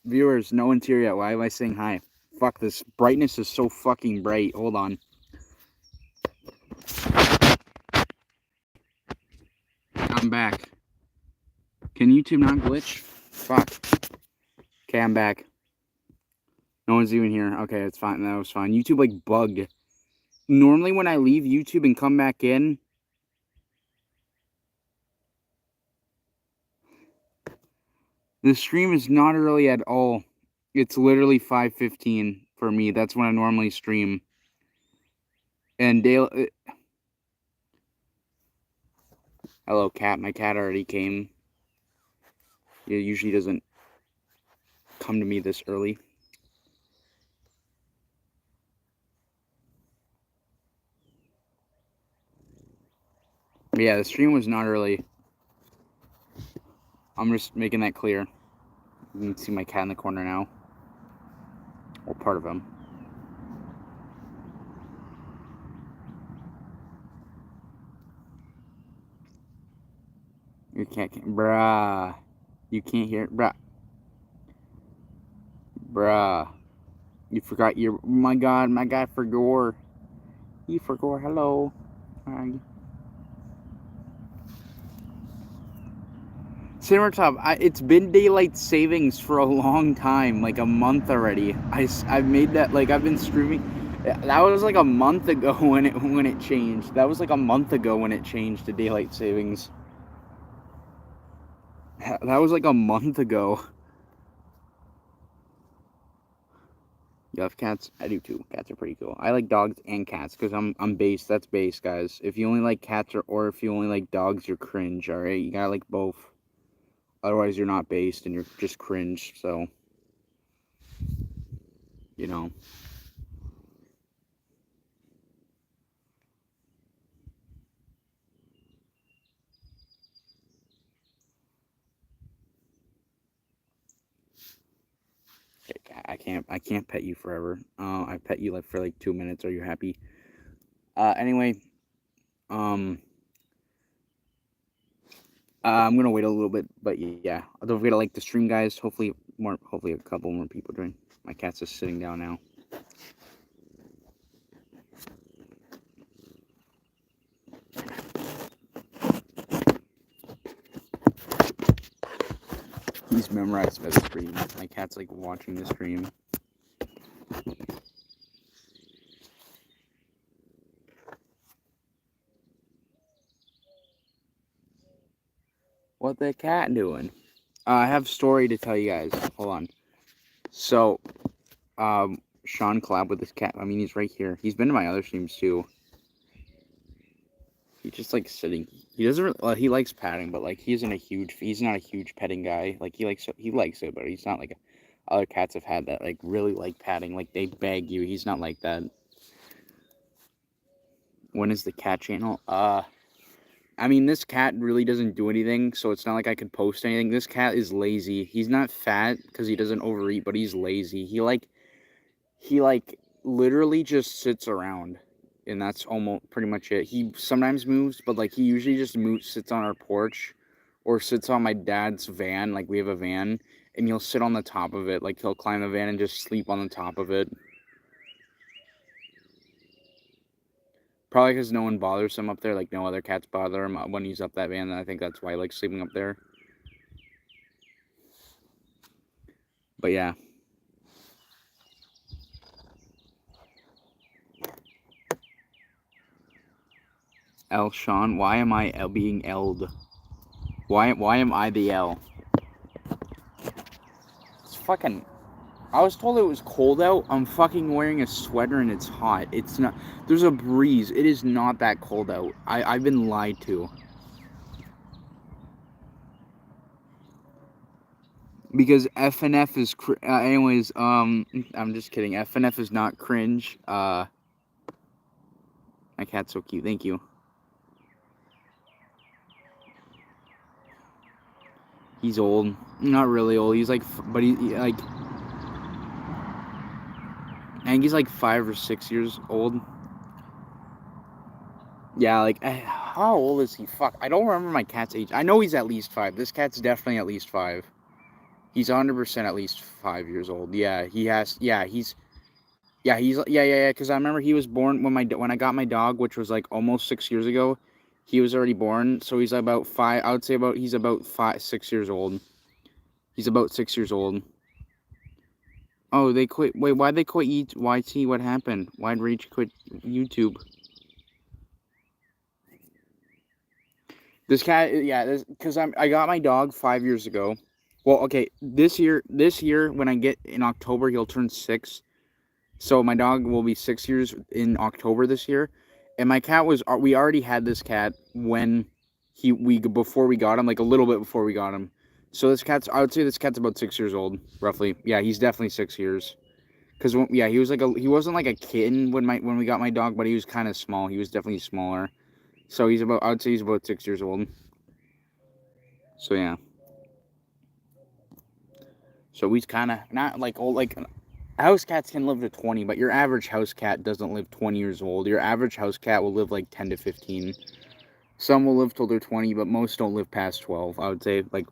Viewers, no one's here yet. Why am I saying hi? Fuck, this brightness is so fucking bright. Hold on. I'm back. Can YouTube not glitch? Fuck. Okay, I'm back. No one's even here. Okay, it's fine. That was fine. YouTube, like, bugged. Normally, when I leave YouTube and come back in... The stream is not early at all. It's literally 5:15 for me. That's when I normally stream. And Dale... Hello, cat. My cat already came. It usually doesn't come to me this early. But yeah, the stream was not early. I'm just making that clear. You can see my cat in the corner now. Or part of him. Your cat can't... Bruh. You can't hear... Bruh. Bruh. You forgot your... Oh my god, my guy forgot. He forgot. Hello. Hi. Cinema it's been daylight savings for a long time, like a month already. I've made that, like, I've been streaming. That was like a month ago when it changed. That was like a month ago when it changed to daylight savings. That was like a month ago. You have cats? I do too. Cats are pretty cool. I like dogs and cats because I'm base. That's base, guys. If you only like cats or if you only like dogs, you're cringe. All right, you gotta like both. Otherwise, you're not based and you're just cringe. So, you know. I can't pet you forever. I pet you like for like 2 minutes. Are you happy? Anyway, I'm gonna wait a little bit, but yeah, don't forget to like the stream, guys. Hopefully a couple more people join. My cat's just sitting down now. He's memorized by the stream. My cat's like watching the stream. What the cat doing? I have a story to tell you guys. Hold on. So, Shaun collabed with this cat. I mean, he's right here. He's been to my other streams too. He's just like sitting. He doesn't. He likes patting, but like he's not a huge petting guy. Like he likes it, but he's not like other cats have had that like really like patting. Like they beg you. He's not like that. When is the cat channel? I mean, this cat really doesn't do anything, so it's not like I could post anything. This cat is lazy. He's not fat because he doesn't overeat, but he's lazy. He literally just sits around, and that's almost pretty much it. He sometimes moves, but like he usually just sits on our porch, or sits on my dad's van. Like we have a van, and he'll sit on the top of it. Like he'll climb the van and just sleep on the top of it. Probably because no one bothers him up there, like no other cats bother him when he's up that van, and I think that's why he likes sleeping up there. But yeah. L. Shaun, why am I being L'd? Why am I the L? It's fucking... I was told it was cold out. I'm fucking wearing a sweater and it's hot. It's not... There's a breeze. It is not that cold out. I've been lied to. Because FNF is... anyways, I'm just kidding. FNF is not cringe. My cat's so cute. Thank you. He's old. Not really old. He's like... But he like... I think he's like 5 or 6 years old. Yeah, like, how old is he? Fuck, I don't remember my cat's age. I know he's at least 5. This cat's definitely at least 5. He's 100% at least 5 years old. Yeah, he has. Yeah. Because I remember he was born when I got my dog, which was like almost 6 years ago. He was already born, so he's about five. I would say he's about 6 years old. He's about 6 years old. Oh, they quit. Wait, why'd they quit YT? What happened? Why'd Rach quit YouTube? This cat, yeah, because I got my dog 5 years ago. Well, okay, this year, when I get in October, he'll turn 6. So my dog will be 6 years in October this year, and my cat we already had this cat when before we got him, like a little bit before we got him. So I would say this cat's about 6 years old, roughly. Yeah, he's definitely 6 years. Cause yeah, he wasn't like a kitten when we got my dog, but he was kind of small. He was definitely smaller. So I would say he's about 6 years old. So yeah. So he's kind of not like old. Like house cats can live to 20, but your average house cat doesn't live 20 years old. Your average house cat will live like 10 to 15. Some will live till they're 20, but most don't live past 12. I would say like.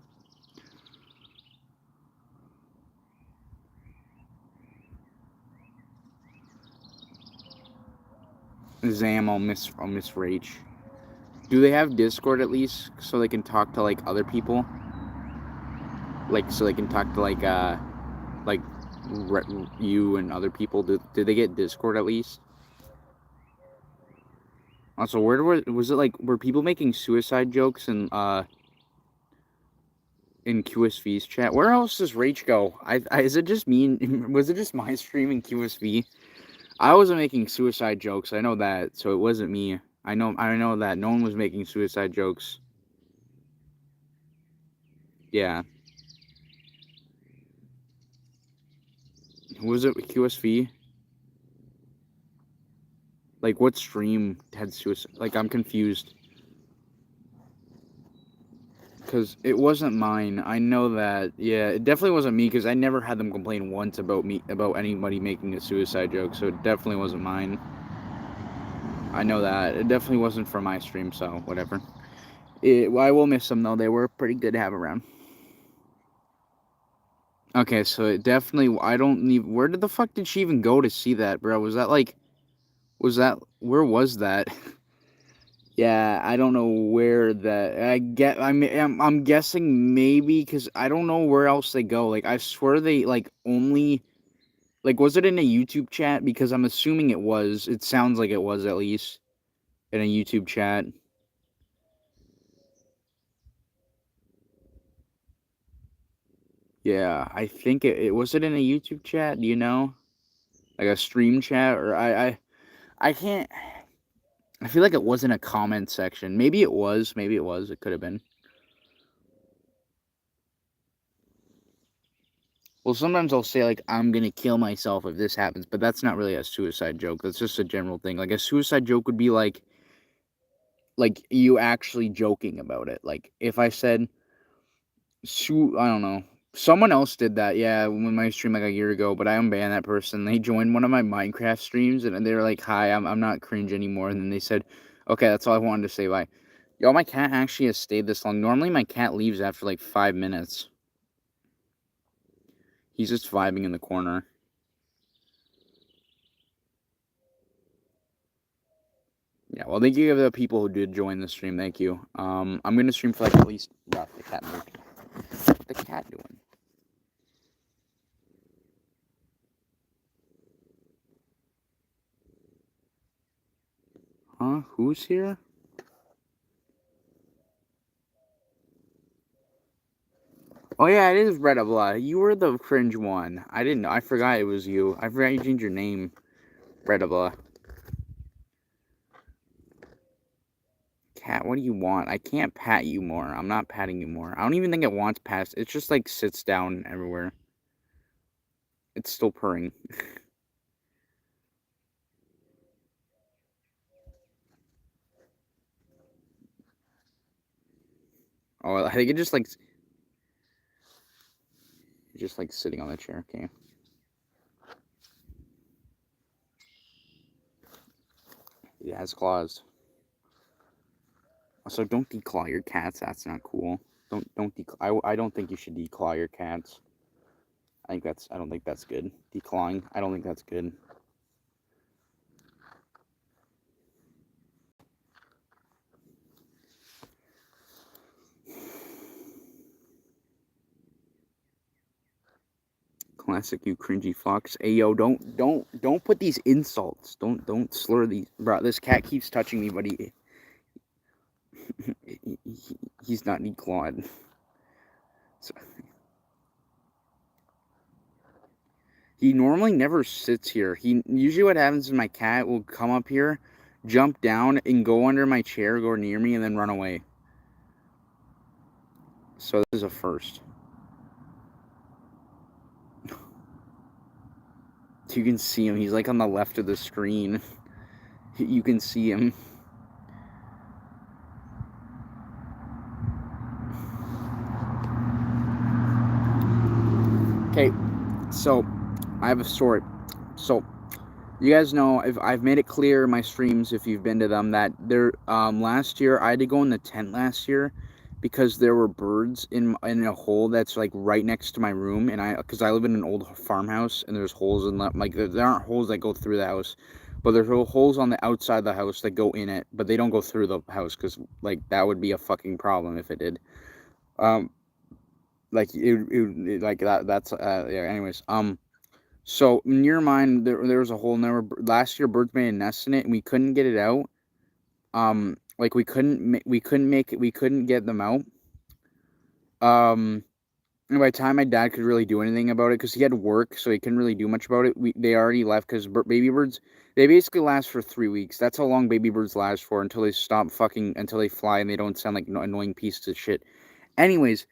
Zam, I'll miss Rach. Do they have Discord at least so they can talk to like other people? Like so they can talk to like you and other people. Did they get Discord at least? Also, was it like were people making suicide jokes in QSV's chat? Where else does Rach go? Is it just me? Was it just my stream in QSV? I wasn't making suicide jokes. I know that, so it wasn't me. I know that no one was making suicide jokes. Yeah. Was it QSV? Like, what stream had suicide? Like, I'm confused. Because it wasn't mine. I know that. Yeah, it definitely wasn't me, because I never had them complain once about anybody making a suicide joke, so it definitely wasn't mine. I know that. It definitely wasn't for my stream, so whatever. I will miss them, though. They were pretty good to have around. Okay, so it definitely... I don't need... Where the fuck did she even go to see that, bro? Was that, like... Where was that? Yeah, I don't know where that. I'm guessing maybe because I don't know where else they go. Like, I swear they like only like was it in a YouTube chat? Because I'm assuming it was. It sounds like it was at least in a YouTube chat. Yeah, I think it was it in a YouTube chat. Do you know, like a stream chat or I can't. I feel like it wasn't a comment section. Maybe it was. Maybe it was. It could have been. Well, sometimes I'll say, like, I'm gonna kill myself if this happens, but that's not really a suicide joke. That's just a general thing. Like, a suicide joke would be, like you actually joking about it. Like, if I said, I don't know. Someone else did that, yeah, when my stream, like, a year ago, but I unbanned that person. They joined one of my Minecraft streams, and they were like, hi, I'm not cringe anymore, and then they said, okay, that's all I wanted to say, bye. Yo, my cat actually has stayed this long. Normally, my cat leaves after, like, 5 minutes. He's just vibing in the corner. Yeah, well, thank you to the people who did join the stream. Thank you. I'm gonna stream for like at least. Wow, the cat moved. What's the cat doing? Huh? Who's here? Oh yeah, it is Red Blah. You were the cringe one. I didn't know. I forgot it was you. I forgot you changed your name. Red Blah. Cat, what do you want? I can't pat you more. I'm not patting you more. I don't even think it wants pats. It just like sits down everywhere. It's still purring. Oh, I think it just like sitting on the chair. Okay. It has claws. Also, don't declaw your cats. That's not cool. Don't declaw. I don't think you should declaw your cats. I don't think that's good. Declawing. I don't think that's good. Classic, you cringy fox. Hey yo, don't put these insults. Don't slur these, bro. This cat keeps touching me, but he's not declawed. So, he normally never sits here. He usually what happens is my cat will come up here, jump down, and go under my chair, go near me, and then run away. So this is a first. You can see him. He's like on the left of the screen. You can see him. Okay, so I have a story. So you guys know, if I've made it clear in my streams, if you've been to them, that there last year I had to go in the tent last year because there were birds in a hole that's like right next to my room, and because I live in an old farmhouse and there's holes in like there aren't holes that go through the house, but there's holes on the outside of the house that go in it, but they don't go through the house because like that would be a fucking problem if it did. Like it like that's yeah. Anyways, so near mine there was a hole, and there were last year birds made a nest in it, and we couldn't get it out. Like we couldn't get them out. And by the time my dad could really do anything about it, because he had work, so he couldn't really do much about it. They already left because baby birds, they basically last for 3 weeks. That's how long baby birds last for until they stop fucking, until they fly and they don't sound like annoying pieces of shit. Anyways,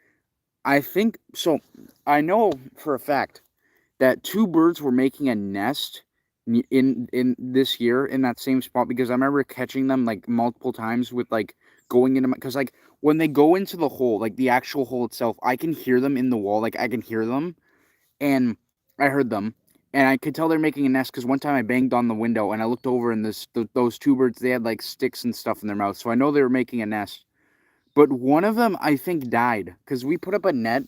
I think so. I know for a fact that 2 birds were making a nest in this year in that same spot, because I remember catching them like multiple times with like going into my, because like when they go into the hole, like the actual hole itself, I can hear them in the wall, like I can hear them, and I heard them, and I could tell they're making a nest because one time I banged on the window and I looked over, and those 2 birds, they had like sticks and stuff in their mouth, so I know they were making a nest. But one of them I think died because we put up a net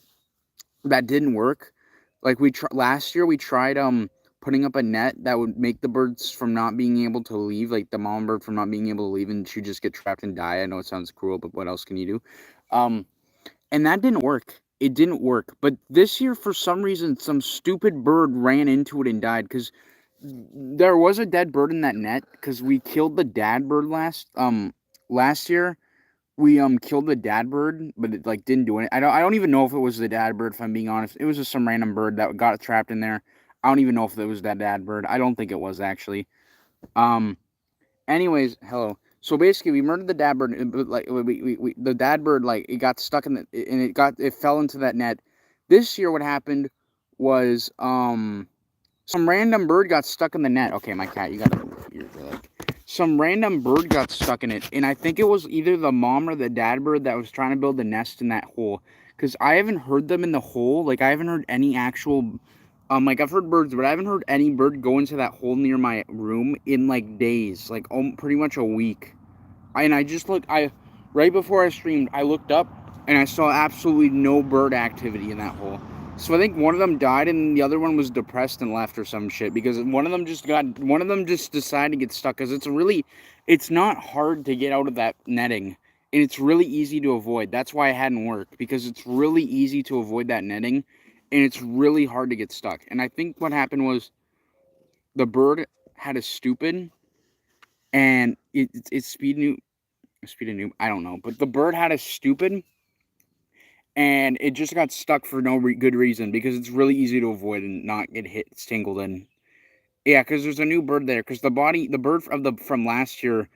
that didn't work. Like last year we tried putting up a net that would make the birds from not being able to leave, like the mom bird from not being able to leave, and she just get trapped and die. I know it sounds cruel, but what else can you do? And that didn't work. It didn't work. But this year, for some reason, some stupid bird ran into it and died because there was a dead bird in that net because we killed the dad bird last year. We killed the dad bird, but it like didn't do it. I don't even know if it was the dad bird, if I'm being honest. It was just some random bird that got trapped in there. I don't even know if it was that dad bird. I don't think it was actually. Um anyways, hello. So basically we murdered the dad bird, but like the dad bird, like it got stuck in the, and it fell into that net. This year what happened was some random bird got stuck in the net. Okay, my cat, you gotta move. You're like, some random bird got stuck in it, and I think it was either the mom or the dad bird that was trying to build a nest in that hole. Because I haven't heard them in the hole. Like I haven't heard any actual, like I've heard birds, but I haven't heard any bird go into that hole near my room in like days, like pretty much a week. And I just looked. Right before I streamed, I looked up and I saw absolutely no bird activity in that hole. So I think one of them died and the other one was depressed and left or some shit, because one of them just decided to get stuck, because it's not hard to get out of that netting, and it's really easy to avoid. That's why it hadn't worked, because it's really easy to avoid that netting, and it's really hard to get stuck. And I think what happened was the bird had a stupid, and it's speed and noob, I don't know, but the bird had a stupid, and it just got stuck for no good reason, because it's really easy to avoid and not get hit, tangled in. Yeah, because there's a new bird there, because the bird from last year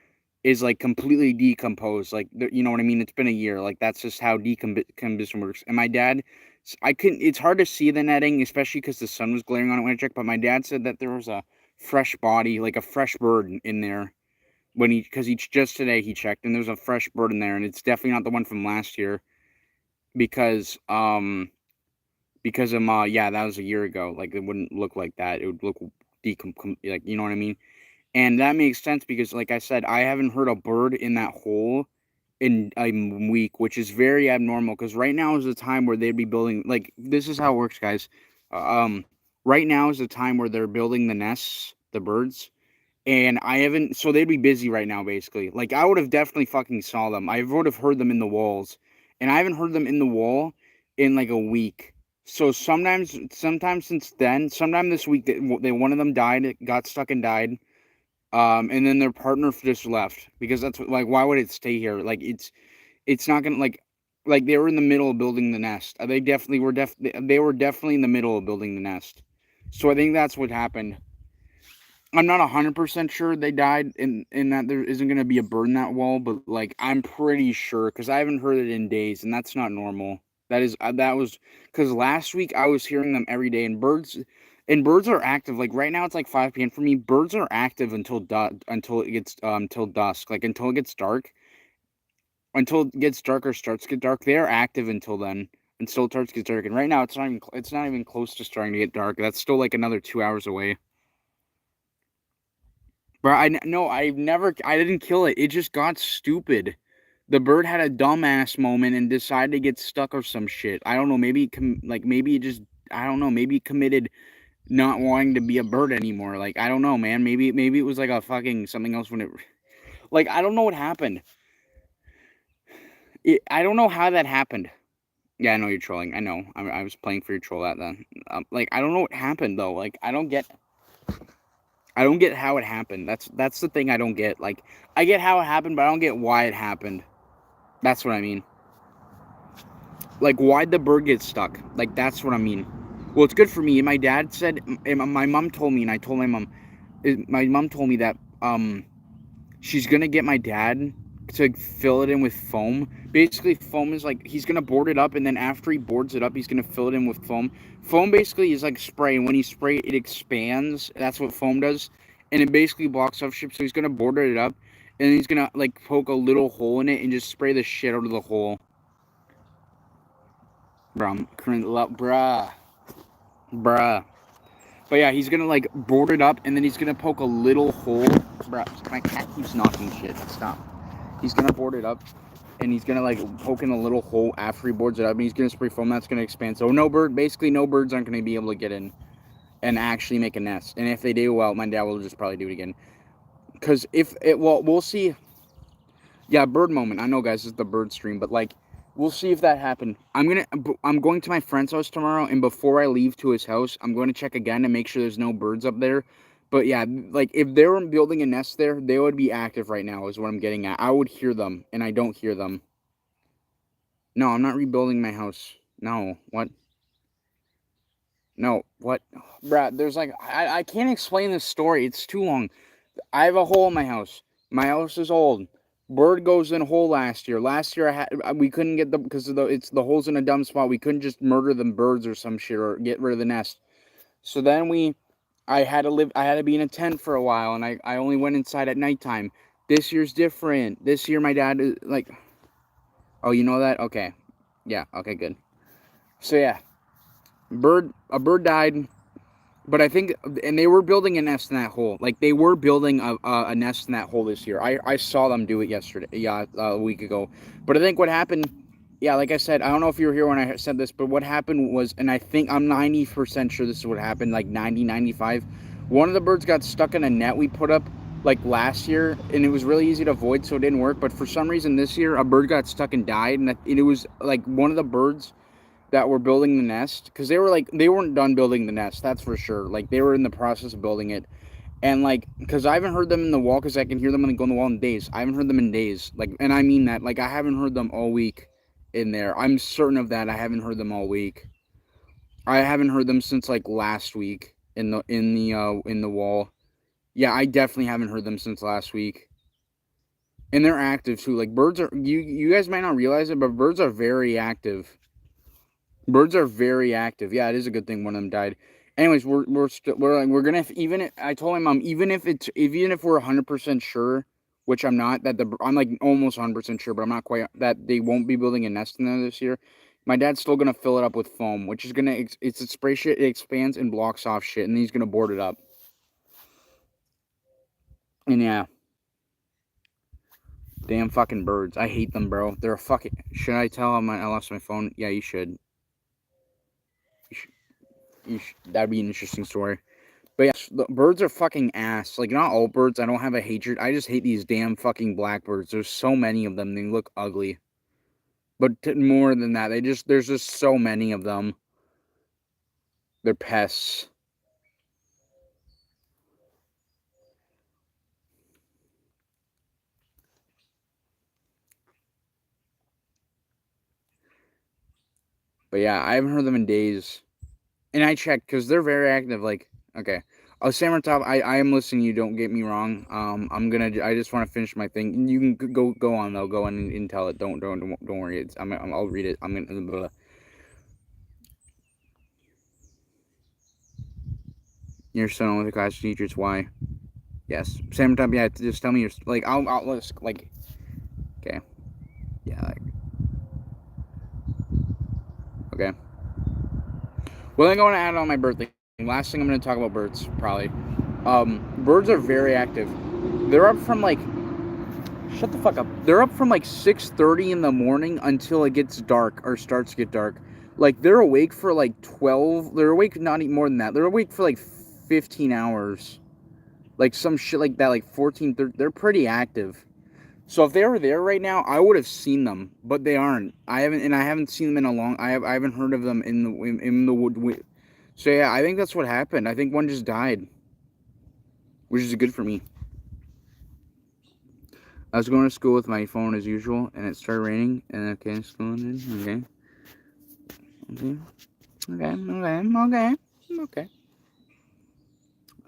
is like completely decomposed. Like, you know what I mean? It's been a year. Like, that's just how decomposition works. And my dad, it's hard to see the netting, especially because the sun was glaring on it when I checked, but my dad said that there was a fresh body, like a fresh bird in there because just today he checked, and there's a fresh bird in there, and it's definitely not the one from last year. Because yeah, that was a year ago. Like, it wouldn't look like that. It would look like, you know what I mean? And that makes sense because, like I said, I haven't heard a bird in that hole in a week, which is very abnormal, because right now is the time where they'd be building, like, this is how it works, guys. Right now is the time where they're building the nests, the birds, and I haven't. So they'd be busy right now, basically. Like I would have definitely fucking saw them. I would have heard them in the walls, and I haven't heard them in the wall in like a week. So sometimes since then, sometime this week, they one of them died, got stuck and died. And then their partner just left because that's what, like, why would it stay here? Like it's not gonna like they were in the middle of building the nest. They were definitely in the middle of building the nest. So I think that's what happened. I'm not 100% sure they died in that there isn't gonna be a bird in that wall, but like I'm pretty sure because I haven't heard it in days, and that's not normal. That was because last week I was hearing them every day, and birds are active. Like right now it's like 5 p.m. for me. Birds are active until it gets till dusk, like until it gets dark. Until it gets dark or starts to get dark, they are active until then. Until it starts to get dark, and right now it's not even close to starting to get dark. That's still like another 2 hours away. But I didn't kill it. It just got stupid. The bird had a dumbass moment and decided to get stuck or some shit. I don't know. Maybe it just, I don't know. Maybe it committed not wanting to be a bird anymore. Like I don't know, man. Maybe it was like a fucking something else when it. Like I don't know what happened. I don't know how that happened. Yeah, I know you're trolling. I know. I was playing for your troll at then. Like I don't know what happened though. Like I don't get how it happened. That's the thing I don't get. Like I get how it happened, but I don't get why it happened. That's what I mean. Like why'd the bird get stuck? Like that's what I mean. Well, it's good for me. My dad said, and my mom told me, and I told my mom. My mom told me that she's gonna get my dad to fill it in with foam. Basically, foam is like he's gonna board it up, and then after he boards it up, he's gonna fill it in with foam. Foam basically is like spray, and when you spray it, expands. That's what foam does, and it basically blocks off shit. So he's gonna board it up, and he's gonna like poke a little hole in it and just spray the shit out of the hole. Bruh. But yeah, he's gonna like board it up, and then he's gonna poke a little hole. Bruh, my cat keeps knocking shit. Stop. He's gonna board it up, and he's gonna like poke in a little hole after he boards it up, and he's gonna spray foam that's gonna expand. So basically no birds aren't gonna be able to get in and actually make a nest. And if they do, well, my dad will just probably do it again. Cause we'll see. Yeah, bird moment. I know, guys, this is the bird stream, but like, we'll see if that happened. I'm going to my friend's house tomorrow, and before I leave to his house, I'm going to check again to make sure there's no birds up there. But yeah, like if they were building a nest there, they would be active right now. Is what I'm getting at. I would hear them, and I don't hear them. No, I'm not rebuilding my house. No, what? No, what? Brad, there's like I can't explain this story. It's too long. I have a hole in my house. My house is old. Bird goes in a hole last year. Last year we couldn't get them because it's the hole's in a dumb spot. We couldn't just murder them birds or some shit or get rid of the nest. So then I had to be in a tent for a while, and I only went inside at nighttime. This year's different. This year my dad is like, oh, you know that? Okay. Yeah, okay, good. So yeah. A bird died. But I think, and they were building a nest in that hole. Like they were building a nest in that hole this year. I saw them do it yesterday, yeah, a week ago. But I think what happened, yeah, like I said, I don't know if you were here when I said this, but what happened was, and I think I'm 90% sure this is what happened, like 95. One of the birds got stuck in a net we put up like last year, and it was really easy to avoid, so it didn't work. But for some reason this year, a bird got stuck and died, and it was like one of the birds that were building the nest, because they weren't done building the nest, that's for sure. Like they were in the process of building it, and like because I haven't heard them in the wall, because I can hear them when they go in the wall in days. I haven't heard them in days, like, and I mean that. Like I haven't heard them all week in there. I'm certain of that. I haven't heard them all week. I haven't heard them since like last week in the wall. Yeah, I definitely haven't heard them since last week. And they're active too. Like birds are, you guys might not realize it, but birds are very active. Birds are very active. Yeah, it is a good thing one of them died. Anyways, we're gonna, I told my mom, even if we're 100% sure, which I'm not, I'm like almost 100% sure, but I'm not quite, that they won't be building a nest in there this year. My dad's still gonna fill it up with foam, which is gonna, it's a spray shit. It expands and blocks off shit, and then he's gonna board it up. And yeah, damn fucking birds. I hate them, bro. They're a fucking. Should I tell him I lost my phone? Yeah, you should. that'd be an interesting story. But yeah, the birds are fucking ass. Like, not all birds. I don't have a hatred. I just hate these damn fucking blackbirds. There's so many of them. They look ugly. But more than that, there's just so many of them. They're pests. But yeah, I haven't heard them in days. And I checked because they're very active. Like, okay. Samurai Top, I am listening to you, don't get me wrong. I just want to finish my thing. You can go on though, go on and tell it. Don't worry. I'll read it. I'm gonna blah, blah. Your son with the class teachers, why? Yes. Samurai Top, yeah, just tell me your, like, I'll like, okay. Yeah, like, okay. Well, I'm going to add on my birthday. Last thing I'm going to talk about birds, probably. Birds are very active. They're up from like, shut the fuck up. They're up from like 6:30 in the morning until it gets dark or starts to get dark. Like, they're awake for like 12. They're awake not even more than that. They're awake for like 15 hours. Like some shit like that, like 14, 13. They're pretty active. So if they were there right now, I would have seen them, but they aren't. I haven't seen them in a long. I haven't heard of them in the wood. So yeah, I think that's what happened. I think one just died, which is good for me. I was going to school with my phone as usual, and it started raining. And okay, school ended. Okay.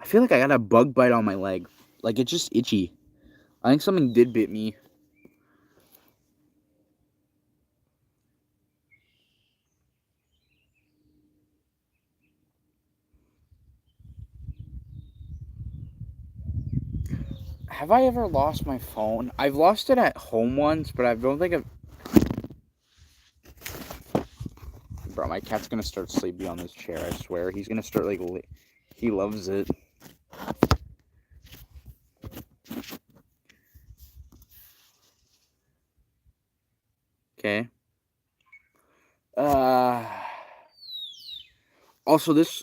I feel like I got a bug bite on my leg. Like, it's just itchy. I think something did bit me. Have I ever lost my phone? I've lost it at home once, but I don't think I've... Bro, my cat's gonna start sleeping on this chair, I swear. He's gonna start, like... He loves it. Okay. Also, this...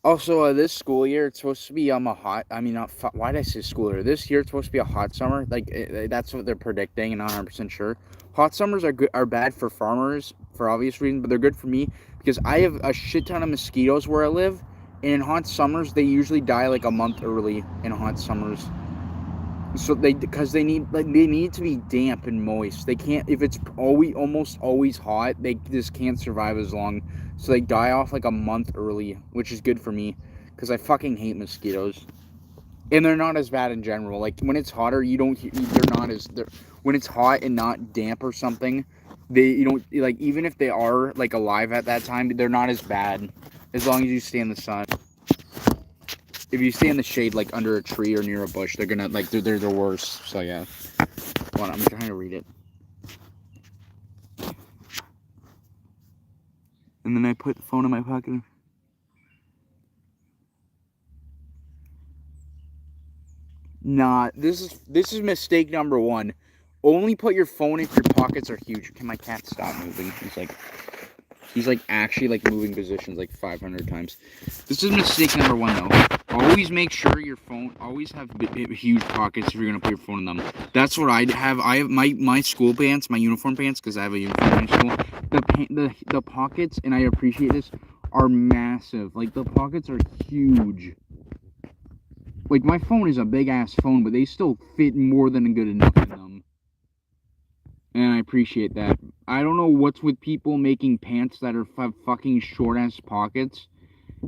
Also, this school year, it's supposed to be a hot... I mean, not... Why did I say school year? This year, it's supposed to be a hot summer. Like, that's what they're predicting, and I'm not 100% sure. Hot summers are bad for farmers, for obvious reasons, but they're good for me, because I have a shit ton of mosquitoes where I live, and in hot summers, they usually die, like, a month early in hot summers. So because they need to be damp and moist. They can't, if it's almost always hot, they just can't survive as long. So they die off like a month early, which is good for me, because I fucking hate mosquitoes. And they're not as bad in general. Like, when it's hotter, when it's hot and not damp or something, you don't, like, even if they are like alive at that time, they're not as bad as long as you stay in the sun. If you stay in the shade, like under a tree or near a bush, they're gonna, like, they're worse. So yeah. Hold on, I'm trying to read it. And then I put the phone in my pocket. Nah, this is mistake number one. Only put your phone if your pockets are huge. Can my cat stop moving? He's like actually like moving positions like 500 times. This is mistake number one though. Always make sure your phone, always have huge pockets if you're gonna put your phone in them. That's what I have. I have my school pants, my uniform pants, because I have a uniform in school. The pockets, and I appreciate this, are massive. Like, the pockets are huge. Like, my phone is a big ass phone, but they still fit more than good enough in them. And I appreciate that. I don't know what's with people making pants that are fucking short ass pockets.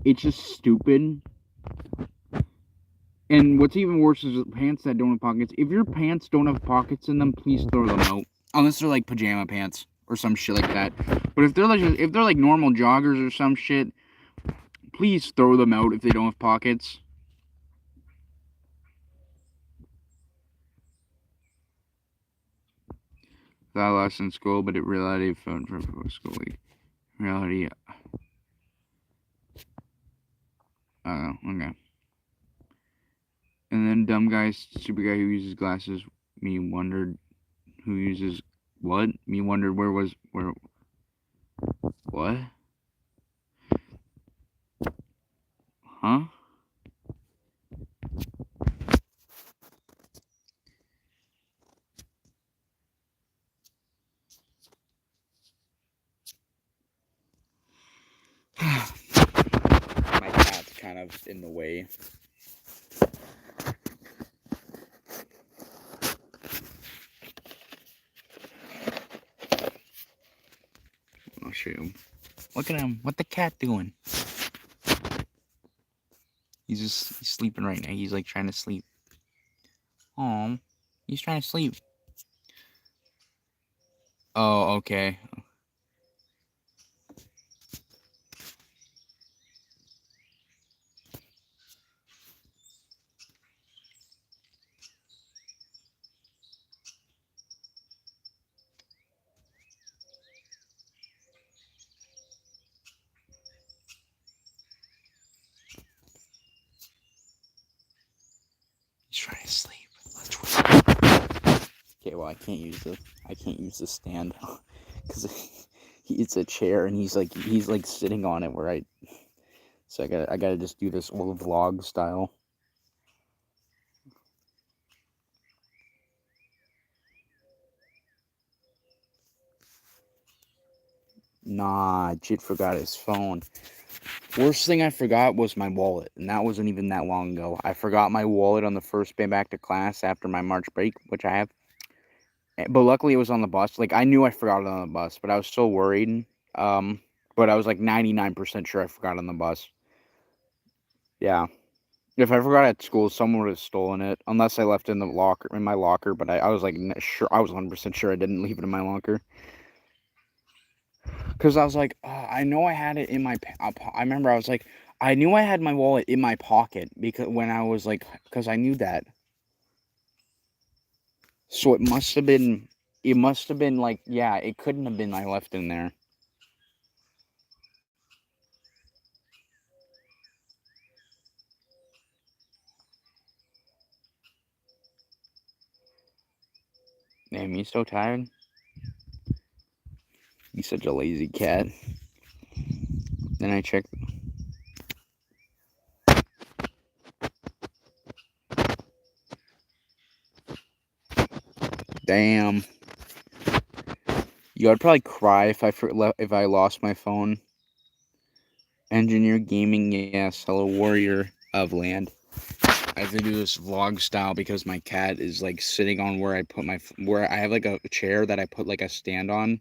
It's just stupid. And what's even worse is pants that don't have pockets. If your pants don't have pockets in them, please throw them out. Unless they're like pajama pants or some shit like that. But if they're like normal joggers or some shit, please throw them out if they don't have pockets. That lost in school, but it reality fun for school week. Reality. Okay. And then dumb guy, stupid guy who uses glasses. Me wondered who uses what? Me wondered where. What? Huh? My cat's kind of in the way. I'll show you. Look at him. What the cat doing? He's sleeping right now. He's like trying to sleep. Oh, he's trying to sleep. Oh, okay. He's trying to sleep. Let's wait. Okay, well I can't use the stand because it's a chair and he's like sitting on it where so I gotta just do this old vlog style. Nah, Jit forgot his phone. Worst thing I forgot was my wallet, and that wasn't even that long ago. I forgot my wallet on the first day back to class after my March break, which I have. But luckily it was on the bus. Like, I knew I forgot it on the bus, but I was still worried. But I was like 99% sure I forgot it on the bus. Yeah. If I forgot at school, someone would have stolen it, unless I left it in my locker. But I was like sure, I was 100% sure I didn't leave it in my locker. Because I was like, I know I had it in my. I remember I was like, I knew I had my wallet in my pocket because when I was like, because I knew that. So it must have been. It must have been like, yeah, it couldn't have been I left in there. Damn, you so tired. You such a lazy cat. Then I checked. Damn. Yo, I'd probably cry if I lost my phone. Engineer gaming, yes. Hello, warrior of land. I have to do this vlog style because my cat is like sitting on where I have like a chair that I put like a stand on,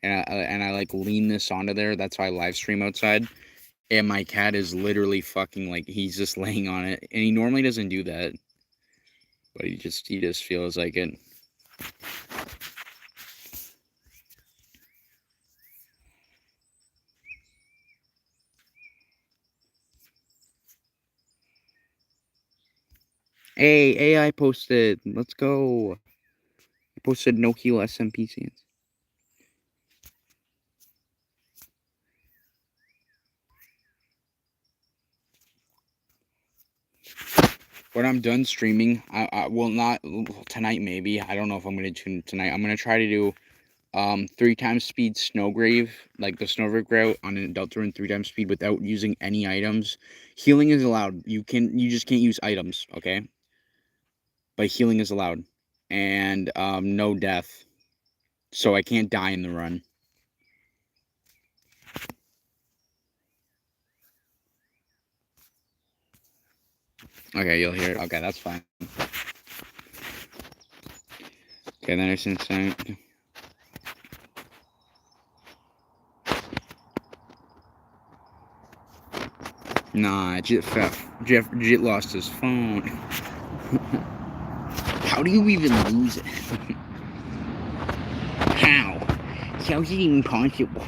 and I like lean this onto there. That's how I live stream outside. And my cat is literally fucking like he's just laying on it, and he normally doesn't do that, but he just feels like it. Hey, AI posted. Let's go. I posted no heal SMP scenes. When I'm done streaming, I will not tonight. Maybe I don't know if I'm gonna tune tonight. I'm gonna try to do 3x speed Snowgrave, like the Snowgrave route on an adult rune 3x speed without using any items. Healing is allowed. You just can't use items, okay? But healing is allowed, and no death, so I can't die in the run. Okay, you'll hear it. Okay, that's fine. Okay, then it's insane. Nah, Jit lost his phone. How do you even lose it? How? How is it even possible?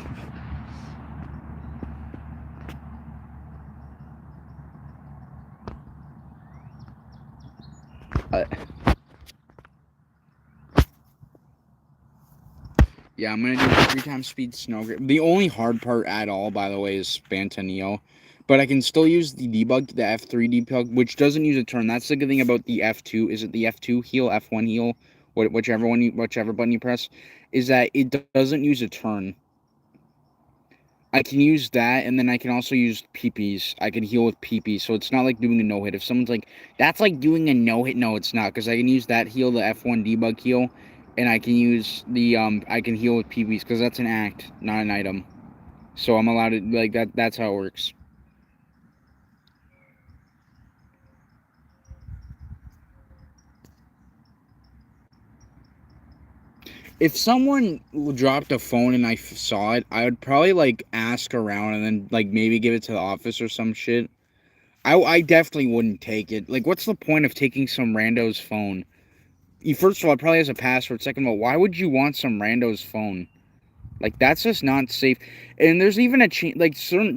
Yeah, I'm gonna do 3x speed Snowgrave. The only hard part at all, by the way, is Spantaneo. But I can still use the debug, the F3 debug, which doesn't use a turn. That's the good thing about the F2. Is it the F2 heal, F1 heal, whichever button you press, is that it doesn't use a turn. I can use that, and then I can also use PPs. I can heal with PPs, so it's not like doing a no-hit. If someone's like, that's like doing a no-hit, no, it's not, because I can use that heal, the F1 debug heal, and I can use the, I can heal with PPs, because that's an act, not an item. So I'm allowed to, like, that's how it works. If someone dropped a phone and I saw it, I would probably, like, ask around and then, like, maybe give it to the office or some shit. I definitely wouldn't take it. Like, what's the point of taking some rando's phone? First of all, it probably has a password. Second of all, why would you want some rando's phone? Like, that's just not safe. And there's even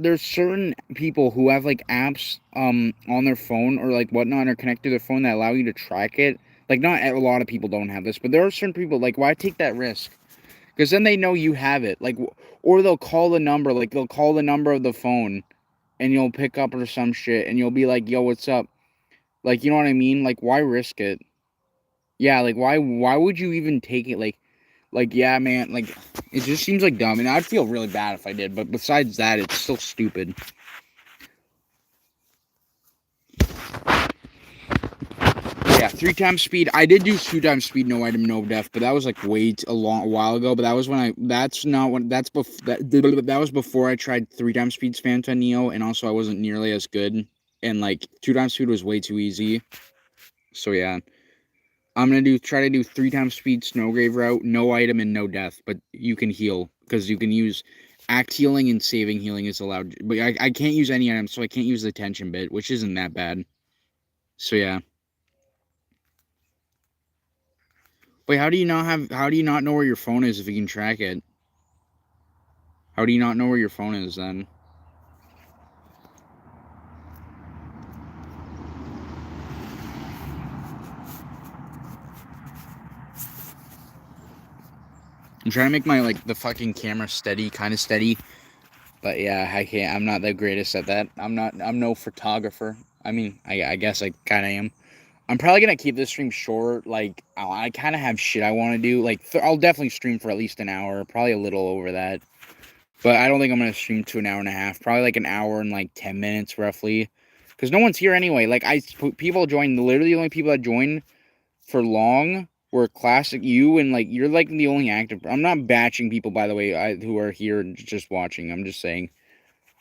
there's certain people who have like apps on their phone or like whatnot or connect to their phone that allow you to track it. Like, not a lot of people don't have this, but there are certain people, like, why take that risk? Because then they know you have it. Like, or they'll call the number, like they'll call the number of the phone and you'll pick up or some shit and you'll be like, "Yo, what's up?" Like, you know what I mean? Like, why risk it? Yeah, like, why would you even take it? Like, yeah, man, like, it just seems like dumb, and I'd feel really bad if I did, but besides that, it's still stupid. Yeah, 3 times speed. I did do 2 times speed, no item, no death, but that was like a while ago. But that was when that was before I tried 3 times speed spam to Neo, and also I wasn't nearly as good, and like 2 times speed was way too easy. So yeah. I'm gonna try to do 3 times speed Snowgrave route, no item and no death, but you can heal because you can use act healing and saving healing is allowed. But I can't use any items, so I can't use the tension bit, which isn't that bad. So yeah. Wait, how do you not know where your phone is if you can track it? How do you not know where your phone is then? I'm trying to make my the fucking camera steady, kind of steady. But yeah, I can't. I'm not the greatest at that. I'm no photographer. I mean, I guess I kind of am. I'm probably gonna keep this stream short. Like, I kind of have shit I want to do. Like, I'll definitely stream for at least an hour, probably a little over that. But I don't think I'm gonna stream to an hour and a half. Probably like an hour and like 10 minutes roughly, because no one's here anyway. Like, people join. Literally, the only people that join for long were Classic You, and like you're like the only active. I'm not batching people, by the way, who are here just watching. I'm just saying.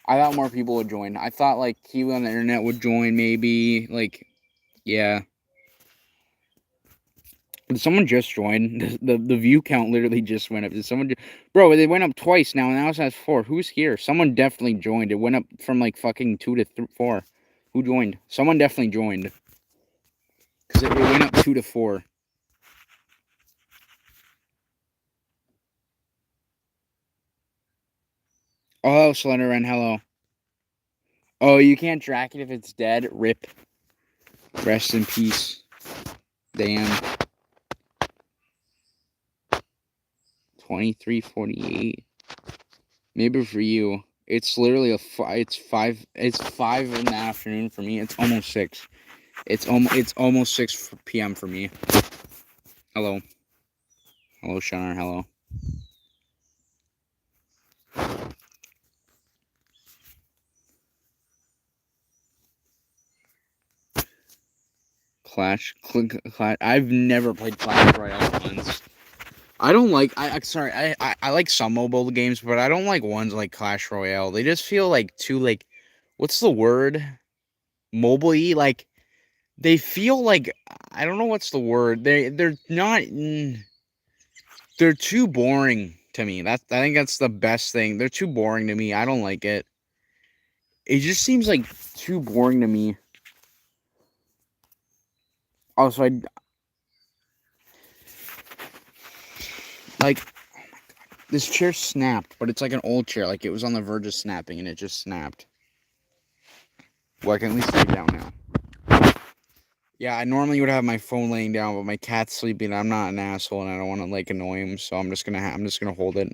I thought more people would join. I thought like Kiwi on the internet would join, maybe. Like, yeah. Did someone just join? The view count literally just went up. Did someone bro, it went up twice now, and now it has 4. Who's here? Someone definitely joined. It went up from like fucking 2 to 4. Who joined? Someone definitely joined. Because it went up 2 to 4. Oh, Slenderman, hello. Oh, you can't track it if it's dead? Rip. Rest in peace. Damn. 23:48. Maybe for you. It's literally it's 5 in the afternoon for me. It's almost 6. It's almost 6 p.m. for me. Hello. Hello, Shaun. Hello. Clash. I've never played Clash Royale once. I don't like. I like some mobile games, but I don't like ones like Clash Royale. They just feel like too like, what's the word? Mobile-y. Like, they feel like, I don't know what's the word. They're not. They're too boring to me. I think that's the best thing. They're too boring to me. I don't like it. It just seems like too boring to me. Also, like, this chair snapped, but it's like an old chair. Like, it was on the verge of snapping, and it just snapped. Well, I can at least lay down now. Yeah, I normally would have my phone laying down, but my cat's sleeping. I'm not an asshole, and I don't want to like annoy him, so I'm just gonna hold it.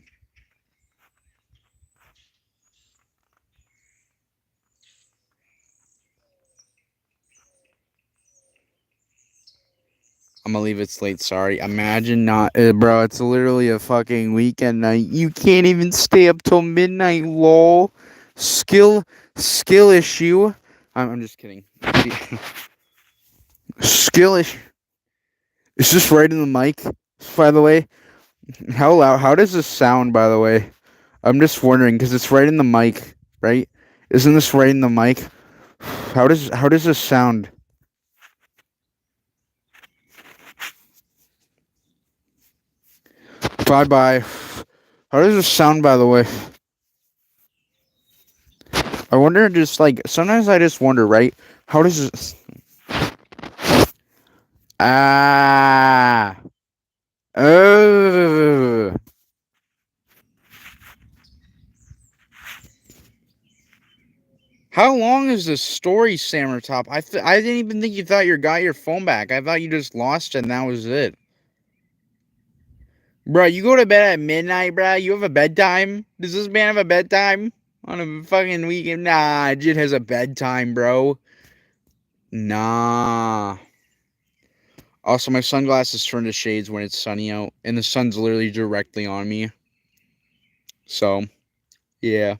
I'm gonna leave it late. Sorry. Imagine not, bro. It's literally a fucking weekend night. You can't even stay up till midnight. Lol. Skill, skill issue. I'm just kidding. Skill issue. Is this right in the mic? By the way, how loud? How does this sound? By the way, I'm just wondering because it's right in the mic, right? Isn't this right in the mic? How does this sound? Bye bye. How does this sound? By the way. I wonder, just like sometimes I just wonder, right? How does this? Ah. Oh. How long is this story, Sammer Top? I didn't even think you thought you got your phone back. I thought you just lost it and that was it. Bro, you go to bed at midnight, bro? You have a bedtime? Does this man have a bedtime? On a fucking weekend? Nah, Jit has a bedtime, bro. Nah. Also, my sunglasses turn to shades when it's sunny out, and the sun's literally directly on me. So, yeah.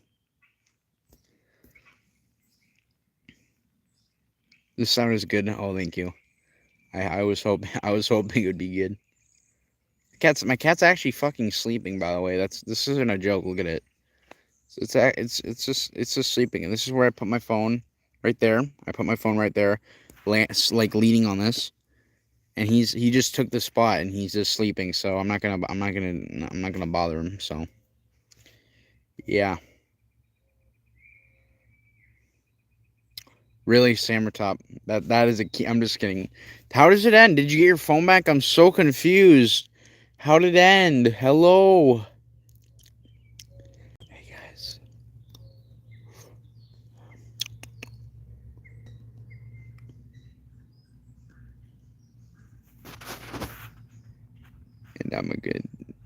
The sound is good. Oh, thank you. I was hoping it would be good. My cat's actually fucking sleeping. By the way, this isn't a joke. Look at it. It's just sleeping, and this is where I put my phone, right there. I put my phone right there, like leaning on this, and he just took the spot, and he's just sleeping. So I'm not gonna bother him. So yeah. Really, Sammertop. That is a key. I'm just kidding. How does it end? Did you get your phone back? I'm so confused. How did it end? Hello. Hey guys.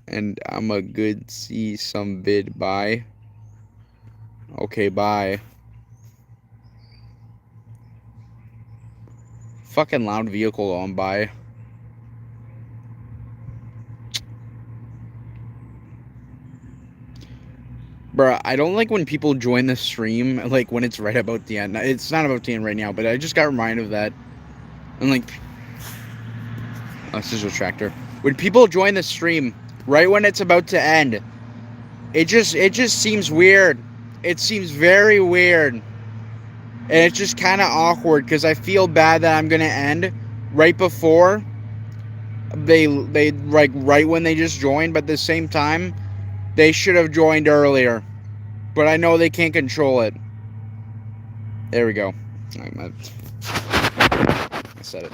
And I'm a good see some vid. Bye. Okay, bye. Fucking loud vehicle on by. Bruh, I don't like when people join the stream, like, when it's right about the end. It's not about the end right now, but I just got reminded of that. And, like... Oh, this is a tractor. When people join the stream, right when it's about to end, it just seems weird. It seems very weird. And it's just kind of awkward, because I feel bad that I'm going to end right before they, like, right when they just joined, but at the same time, they should have joined earlier. But I know they can't control it. There we go. I said it.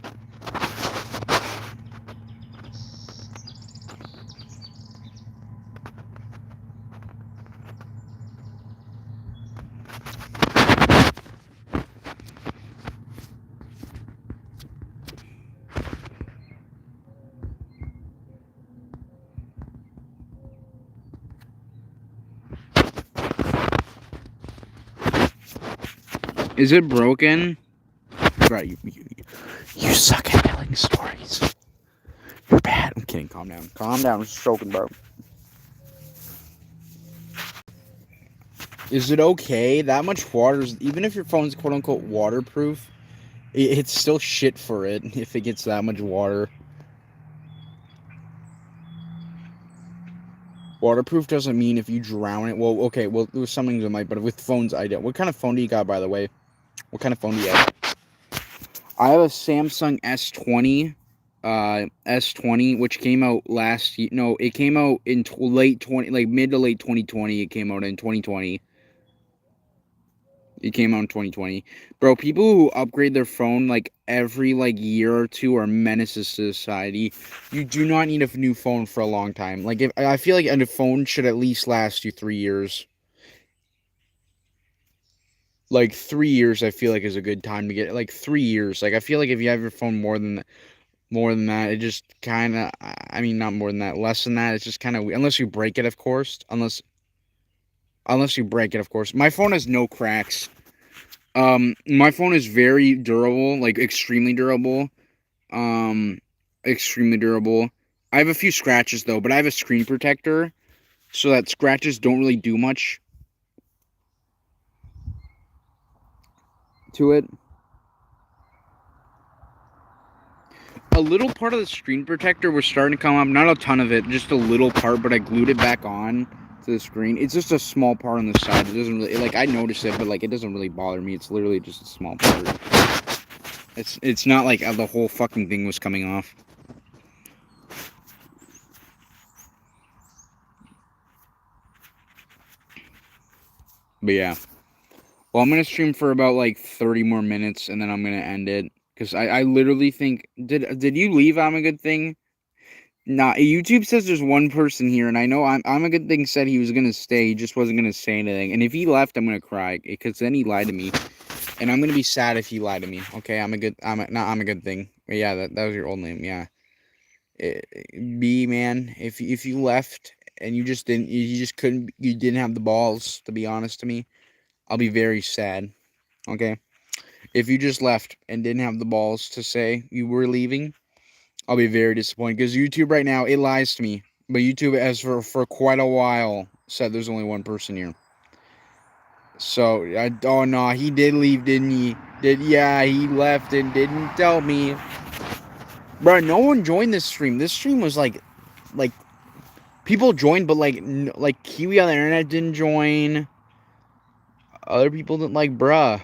Is it broken? Right, you suck at telling stories. You're bad. I'm kidding. Calm down. Calm down. I'm just joking, bro. Is it okay? That much water, even if your phone's quote unquote waterproof, it's still shit for it if it gets that much water. Waterproof doesn't mean if you drown it. Well, okay, well, there was something that might, but with phones, I don't. What kind of phone do you got, by the way? What kind of phone do you have? I have a Samsung S20, S20, which came out last year. No, it came out in late 20, like mid to late 2020. It came out in 2020. It came out in 2020. Bro, people who upgrade their phone like every like year or two are menaces to society. You do not need a new phone for a long time. Like if I feel like a phone should at least last you 3 years. Like 3 years, I feel like is a good time to get it. Like 3 years. Like I feel like if you have your phone more than that, it just kind of. I mean, not more than that. Less than that, it's just kind of unless you break it, of course. Unless you break it, of course. My phone has no cracks. My phone is very durable, like extremely durable. Um, extremely durable. I have a few scratches though, but I have a screen protector, so that scratches don't really do much to it. A little part of the screen protector was starting to come up, not a ton of it, just a little part, but I glued it back on to the screen. It's just a small part on the side. It doesn't really, like, I noticed it, but like it doesn't really bother me. It's literally just a small part. It's not like the whole fucking thing was coming off. But yeah. Well, I'm going to stream for about like 30 more minutes and then I'm going to end it. Because I literally think... Did you leave I'm a Good Thing? Nah, YouTube says there's one person here, and I know I'm a Good Thing said he was going to stay. He just wasn't going to say anything. And if he left, I'm going to cry. Because then he lied to me. And I'm going to be sad if he lied to me. Okay, I'm a Good Thing. But yeah, that was your old name. Yeah. B, man, if you left and you didn't have the balls to be honest to me, I'll be very sad. Okay, if you just left and didn't have the balls to say you were leaving, I'll be very disappointed because YouTube right now, it lies to me. But YouTube has for quite a while said there's only one person here. So oh no, he did leave, didn't he? Yeah, he left and didn't tell me. Bro, no one joined this stream. This stream was like people joined, but like Kiwi on the internet didn't join. Other people didn't, like, bruh.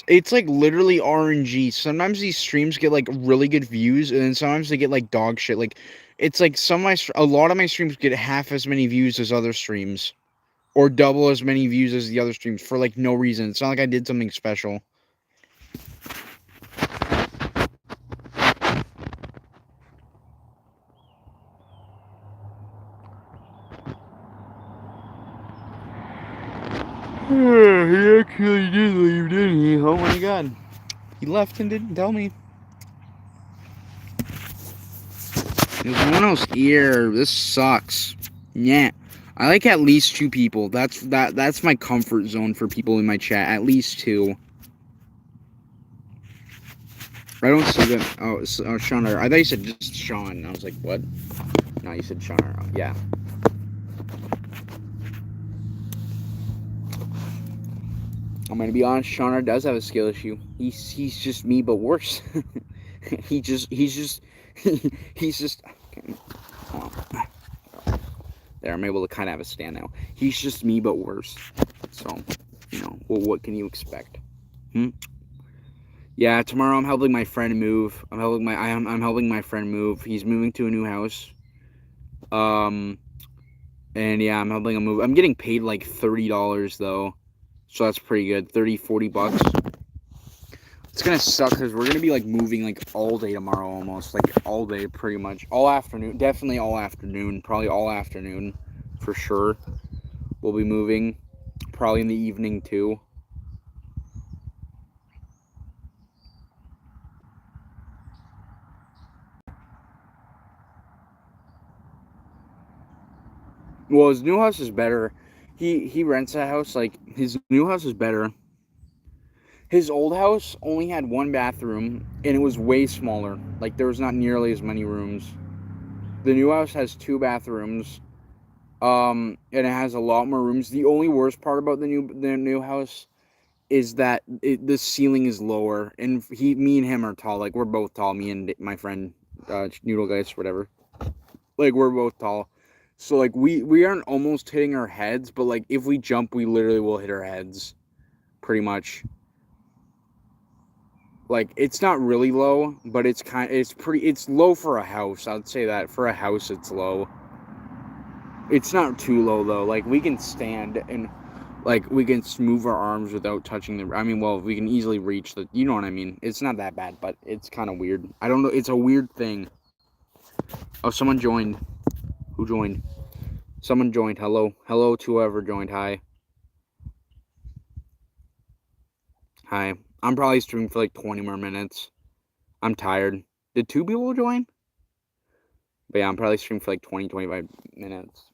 It's like literally RNG. Sometimes these streams get like really good views, and then sometimes they get like dog shit. Like, it's like a lot of my streams get half as many views as other streams, or double as many views as the other streams for like no reason. It's not like I did something special. He actually did leave, didn't he? Oh my god. He left and didn't tell me. There's no one else here. This sucks. Yeah. I like at least 2 people. That's my comfort zone for people in my chat. At least 2. I don't see them. Oh, Shaun. I thought you said just Shaun. I was like, what? No, you said Shaun. Yeah. I'm gonna be honest. Shaun does have a skill issue. He's just me, but worse. he's just. Okay, hold on. There, I'm able to kind of have a stand now. He's just me, but worse. So, well, what can you expect? Yeah, tomorrow I'm helping my friend move. I'm helping my friend move. He's moving to a new house. And yeah, I'm helping him move. I'm getting paid like $30 though. So that's pretty good. 30, 40 bucks. It's gonna suck because we're gonna be like moving like all day tomorrow almost. Like all day pretty much. All afternoon. Definitely all afternoon. Probably all afternoon for sure. We'll be moving. Probably in the evening too. Well, his new house is better. He rents a house. Like, his new house is better. His old house only had 1 bathroom, and it was way smaller. Like, there was not nearly as many rooms. The new house has 2 bathrooms, and it has a lot more rooms. The only worst part about the new house is that the ceiling is lower, and me and him are tall. Like, we're both tall. Me and my friend, Noodle Geist, whatever. Like, we're both tall. So, like, we aren't almost hitting our heads, but, like, if we jump, we literally will hit our heads. Pretty much. Like, it's not really low, but it's low for a house. I would say that. For a house, it's low. It's not too low, though. Like, we can stand and, like, we can move our arms without touching the... I mean, well, we can easily reach the... You know what I mean? It's not that bad, but it's kind of weird. I don't know. It's a weird thing. Oh, someone joined. Who joined? Someone joined. Hello. Hello to whoever joined. Hi. Hi. I'm probably streaming for like 20 more minutes. I'm tired. Did 2 people join? But yeah, I'm probably streaming for like 20, 25 minutes.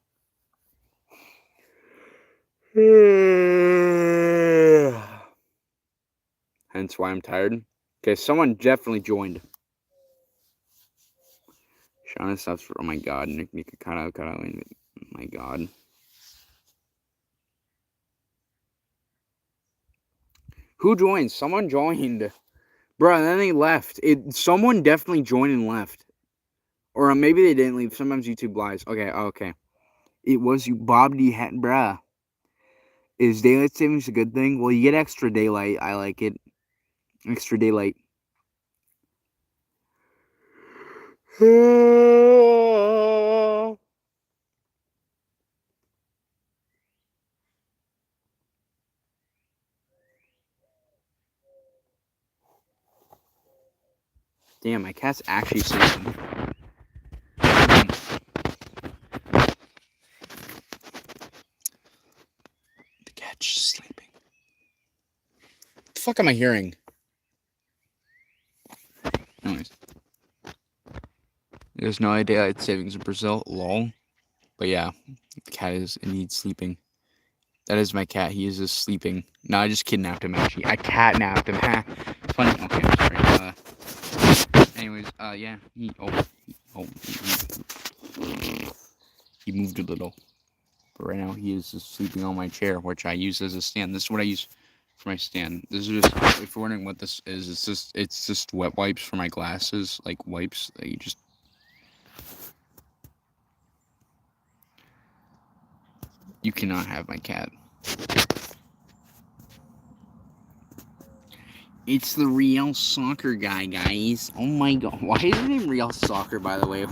Hence why I'm tired. Okay, someone definitely joined. Shaun Duz for, oh my god, Nick cut out, oh my god. Who joined? Someone joined. Bro, and then they left. Someone definitely joined and left. Or maybe they didn't leave. Sometimes YouTube lies. Okay. It was you, Bob D. Hatton, bruh. Is daylight savings a good thing? Well, you get extra daylight. I like it. Extra daylight. Damn, my cat's actually sleeping. The cat's just sleeping. What the fuck am I hearing? Anyways. There's no daylight savings in Brazil. Lol. But yeah, the cat is indeed sleeping. That is my cat. He is just sleeping. No, I just kidnapped him, actually. I catnapped him. It's funny. Okay, I'm sorry. Anyways, yeah. He moved a little. But right now, he is just sleeping on my chair, which I use as a stand. This is what I use for my stand. This is just, if you're wondering what this is, it's just wet wipes for my glasses. Like, wipes that you just... You cannot have my cat. It's the Real Soccer guy, guys. Oh my god. Why is your name Real Soccer, by the way?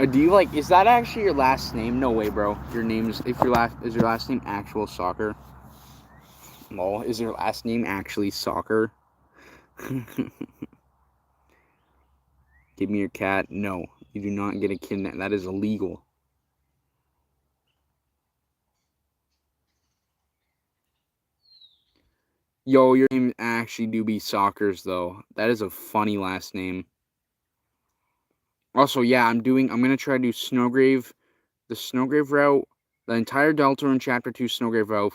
Do you like, is that actually your last name? No way, bro. Your name is, is your last name actual Soccer? Lol, is your last name actually Soccer? Give me your cat. No, you do not get a kidnap. That is illegal. Yo, your name actually do be Sockers, though. That is a funny last name. Also, yeah, I'm gonna try to do Snowgrave, the Snowgrave route, the entire Deltarune Chapter 2 Snowgrave route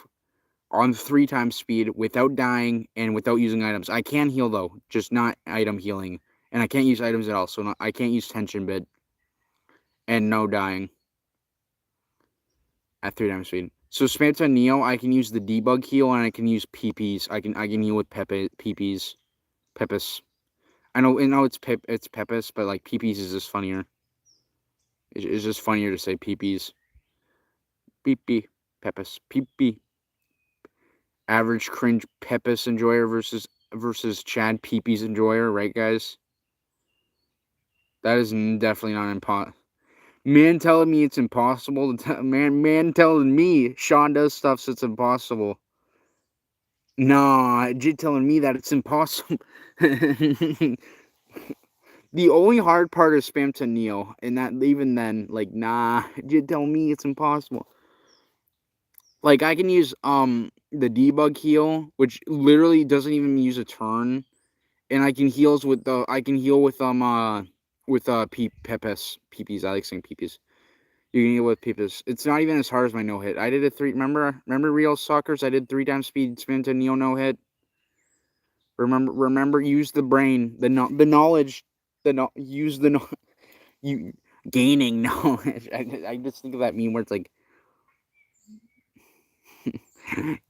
on 3 times speed without dying and without using items. I can heal, though, just not item healing. And I can't use items at all, so I can't use Tension Bit. And no dying. At 3 times speed. So Spamton Neo, I can use the debug heal and I can use PPs. I can heal with PPs. Pepis. I know it's Pepis, but like PPs is just funnier. It's just funnier to say PPs. PP. Pepis. PP. Average cringe Pepis enjoyer versus Chad PP's enjoyer, right guys? That is definitely not impossible. Man telling me it's impossible. Man telling me Shaun Duz stuff so it's impossible. Nah, Jid telling me that it's impossible. The only hard part is spam to Neo, and that even then, like, nah, Jid telling me it's impossible. Like, I can use the debug heal, which literally doesn't even use a turn, and I can heal with Pepes. PPs. I like saying PPs. You can heal with Pepes. It's not even as hard as my no hit. I did a 3. Remember Real Suckers? I did 3 times speed spin to Neo no hit. Remember. Use the brain, the knowledge, use the you gaining knowledge. I just think of that meme where it's like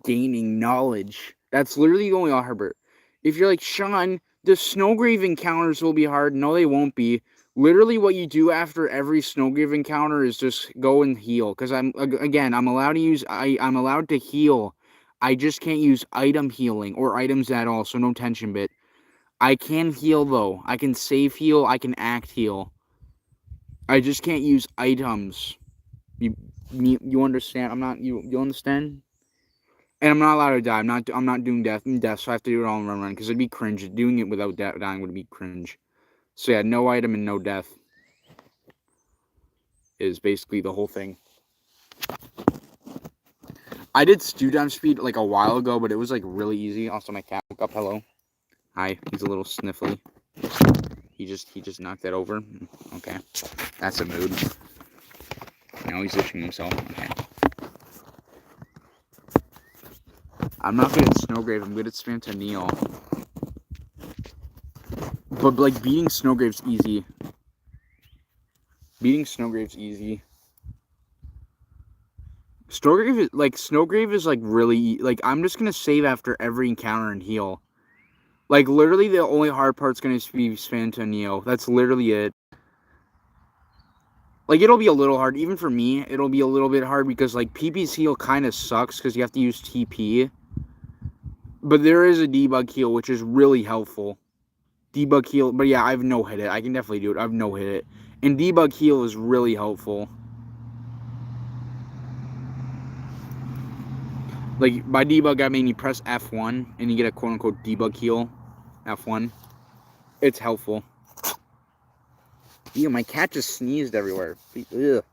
gaining knowledge. That's literally the only Herbert. If you're like, Shaun, the Snowgrave encounters will be hard. No, they won't be. Literally, what you do after every Snowgrave encounter is just go and heal. Because I'm allowed to use. I'm allowed to heal. I just can't use item healing or items at all. So no tension bit. I can heal though. I can save heal. I can act heal. I just can't use items. You understand? I'm not. You understand? And I'm not allowed to die. I'm not doing death, so I have to do it all in run because it'd be cringe. Doing it without dying would be cringe. So yeah, no item and no death is basically the whole thing. I did stew down speed like a while ago, but it was like really easy. Also, my cat woke up. Hello. Hi. He's a little sniffly. He just knocked that over. Okay. That's a mood. Now he's itching himself. Okay. I'm not good at Snowgrave. I'm good at spam to Neo. But like beating Snowgrave's easy. Beating Snowgrave's easy. Snowgrave is like really like I'm just gonna save after every encounter and heal. Like literally the only hard part's gonna be spam to Neo. That's literally it. Like it'll be a little hard, even for me. It'll be a little bit hard because like PP's heal kind of sucks because you have to use TP. But there is a debug heal which is really helpful. Debug heal, but yeah, I've no hit it. I can definitely do it. I've no hit it, and debug heal is really helpful. Like, by debug, I mean you press F1 and you get a quote-unquote debug heal. F1. It's helpful. Ew, my cat just sneezed everywhere. Ugh.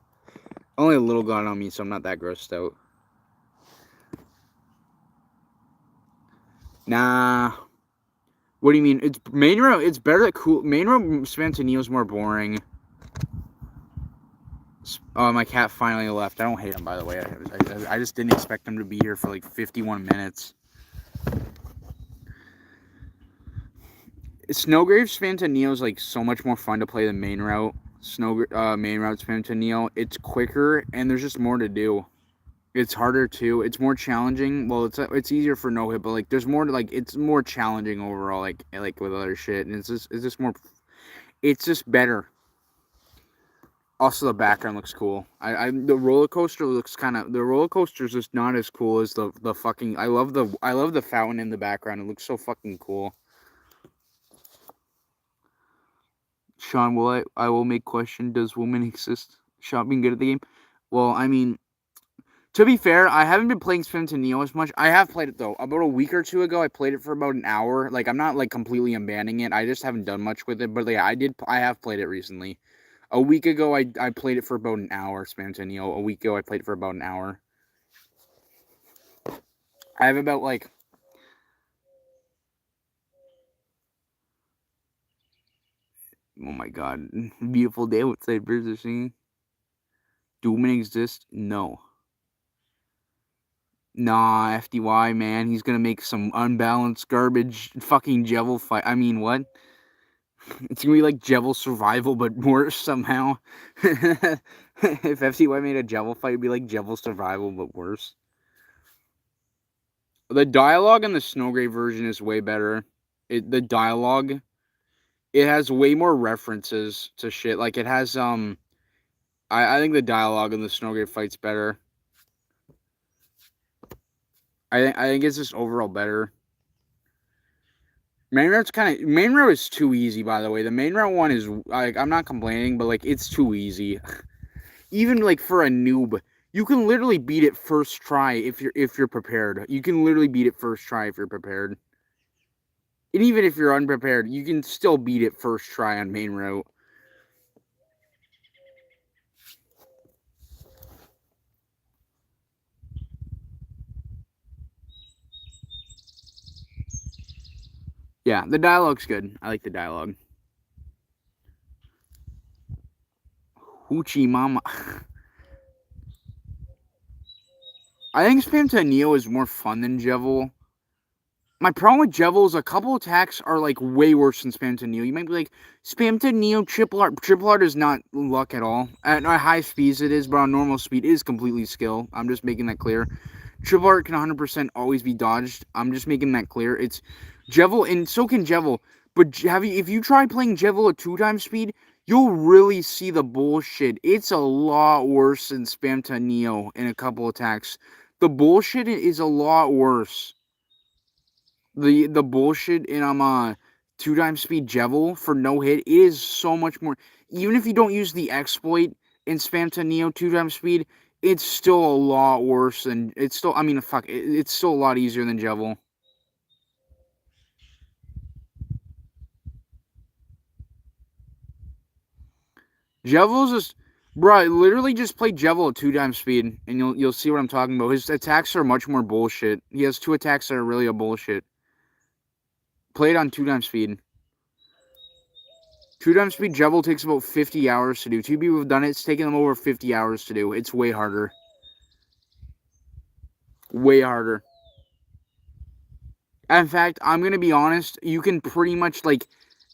Only a little got on me, so I'm not that grossed out. Nah. What do you mean? It's main row. It's better at cool. Main row spam to Neo's more boring. Oh, my cat finally left. I don't hate him, by the way. I just didn't expect him to be here for like 51 minutes. Snowgrave spam to Neo is like so much more fun to play than main route. Main route spam to Neo. It's quicker and there's just more to do. It's harder too. It's more challenging. Well, it's easier for no hit, but like there's more to like. It's more challenging overall. Like with other shit, and it's just more. It's just better. Also, the background looks cool. The roller coaster looks kind of. The roller coaster is just not as cool as the fucking. I love the fountain in the background. It looks so fucking cool. Sean, I will make question. Does women exist? Sean being good at the game. Well, I mean, to be fair, I haven't been playing Spam to Neo as much. I have played it though. About a week or two ago, I played it for about an hour. Like I'm not like completely abandoning it. I just haven't done much with it. But yeah, I have played it recently. A week ago, I played it for about an hour. Spam to Neo. A week ago, I played it for about an hour. I have about like. Oh my god, beautiful day outside. Birds are singing. Do women exist? No. Nah, FDY, man. He's gonna make some unbalanced garbage fucking Jevil fight. I mean, what? It's gonna be like Jevil Survival, but worse somehow. If FDY made a Jevil fight, it'd be like Jevil Survival, but worse. The dialogue in the Snowgrave version is way better. The dialogue, it has way more references to shit. Like, it has, I think the dialogue in the Snowgrave fight's better. I think it's just overall better. Main route is too easy, by the way. The main route one is like I'm not complaining, but like it's too easy. Even like for a noob, you can literally beat it first try if you're prepared. You can literally beat it first try if you're prepared. And even if you're unprepared, you can still beat it first try on main route. Yeah, the dialogue's good. I like the dialogue. Hoochie mama. I think Spam to Neo is more fun than Jevil. My problem with Jevil is a couple attacks are like way worse than Spam to Neo. You might be like, Spam to Neo, triple art. Triple art is not luck at all. At high speeds it is, but on normal speed it is completely skill. I'm just making that clear. Triple art can 100% always be dodged. I'm just making that clear. It's Jevil, and so can Jevil. But if you try playing Jevil at 2x speed, you'll really see the bullshit. It's a lot worse than Spam to Neo in a couple attacks. The bullshit is a lot worse. The bullshit in 2x speed Jevil for no hit is so much more. Even if you don't use the exploit in Spam to Neo 2x speed, it's still a lot worse than it's still. I mean, fuck, it's still a lot easier than Jevil. Jevil's just, bro. Literally, just play Jevil at 2x speed, and you'll see what I'm talking about. His attacks are much more bullshit. He has 2 attacks that are really a bullshit. Play it on 2x speed. 2x speed Jevil takes about 50 hours to do. 2 people have done it. It's taken them over 50 hours to do. It's way harder. Way harder. In fact, I'm going to be honest. You can pretty much, like,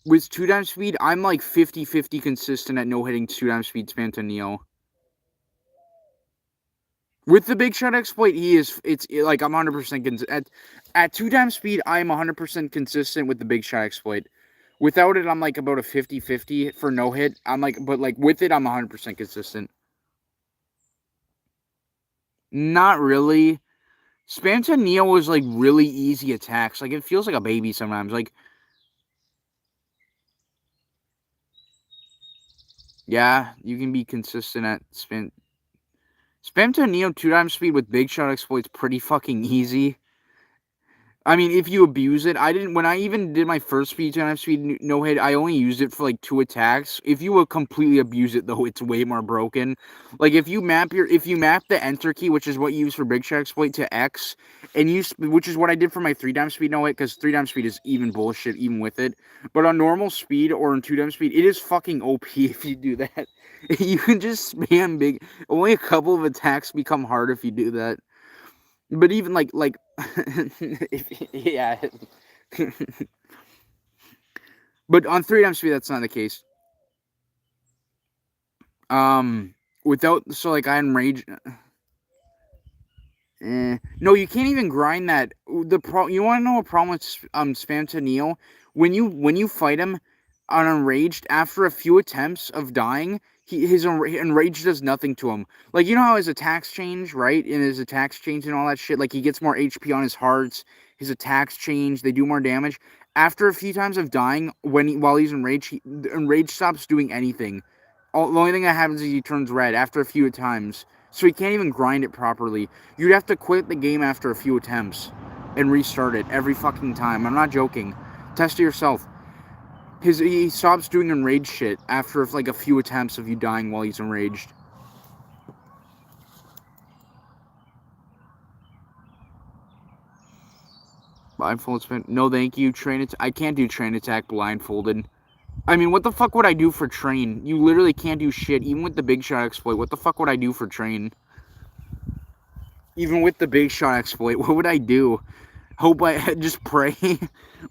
With 2-time speed, I'm like 50-50 consistent at no-hitting 2-time speed Spamto Neo. With the big shot exploit, it's like I'm 100% at 2-time speed, I'm 100% consistent with the big shot exploit. Without it, I'm like about a 50-50 for no hit. But like with it, I'm 100% consistent. Not really. Spamto Neo is like really easy attacks. Like it feels like a baby sometimes. Like, yeah, you can be consistent at Spamto Neo 2-time speed with big shot exploits pretty fucking easy. I mean, if you abuse it, when I even did my first speed 2-time speed no hit, I only used it for like 2 attacks. If you would completely abuse it though, it's way more broken. Like if you map the enter key, which is what you use for big shot exploit, to X, and which is what I did for my 3-time speed no hit, because 3-time speed is even bullshit even with it. But on normal speed or on 2-time speed, it is fucking OP if you do that. You can just spam big. Only a couple of attacks become hard if you do that. But even like yeah. But on 3-time speed, that's not the case. So like I enrage. No, you can't even grind that. You want to know a problem with Spamto Neo? When you fight him on enraged, after a few attempts of dying, his enraged does nothing to him. Like, you know how his attacks change, right? And his attacks change and all that shit. Like, he gets more HP on his hearts. His attacks change. They do more damage. After a few times of dying, while he's enraged, enraged stops doing anything. The only thing that happens is he turns red after a few times. So he can't even grind it properly. You'd have to quit the game after a few attempts and restart it every fucking time. I'm not joking. Test it yourself. He stops doing enraged shit after like a few attempts of you dying while he's enraged. Blindfold spin. No, thank you. I can't do train attack blindfolded. I mean, what the fuck would I do for train? You literally can't do shit. Even with the big shot exploit, what the fuck would I do for train? Even with the big shot exploit, what would I do? Hope I just pray?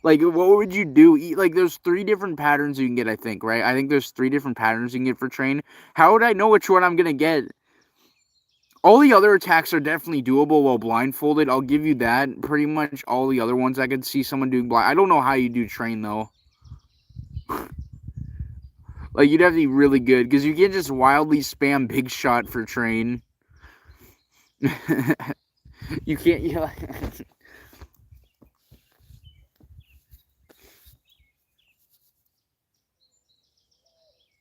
Like, what would you do? Like, there's 3 different patterns you can get, I think, right? I think there's 3 different patterns you can get for train. How would I know which one I'm gonna get? All the other attacks are definitely doable while blindfolded. I'll give you that. Pretty much all the other ones I could see someone doing blind. I don't know how you do train, though. Like, you'd have to be really good, because you can't just wildly spam big shot for train. You can't,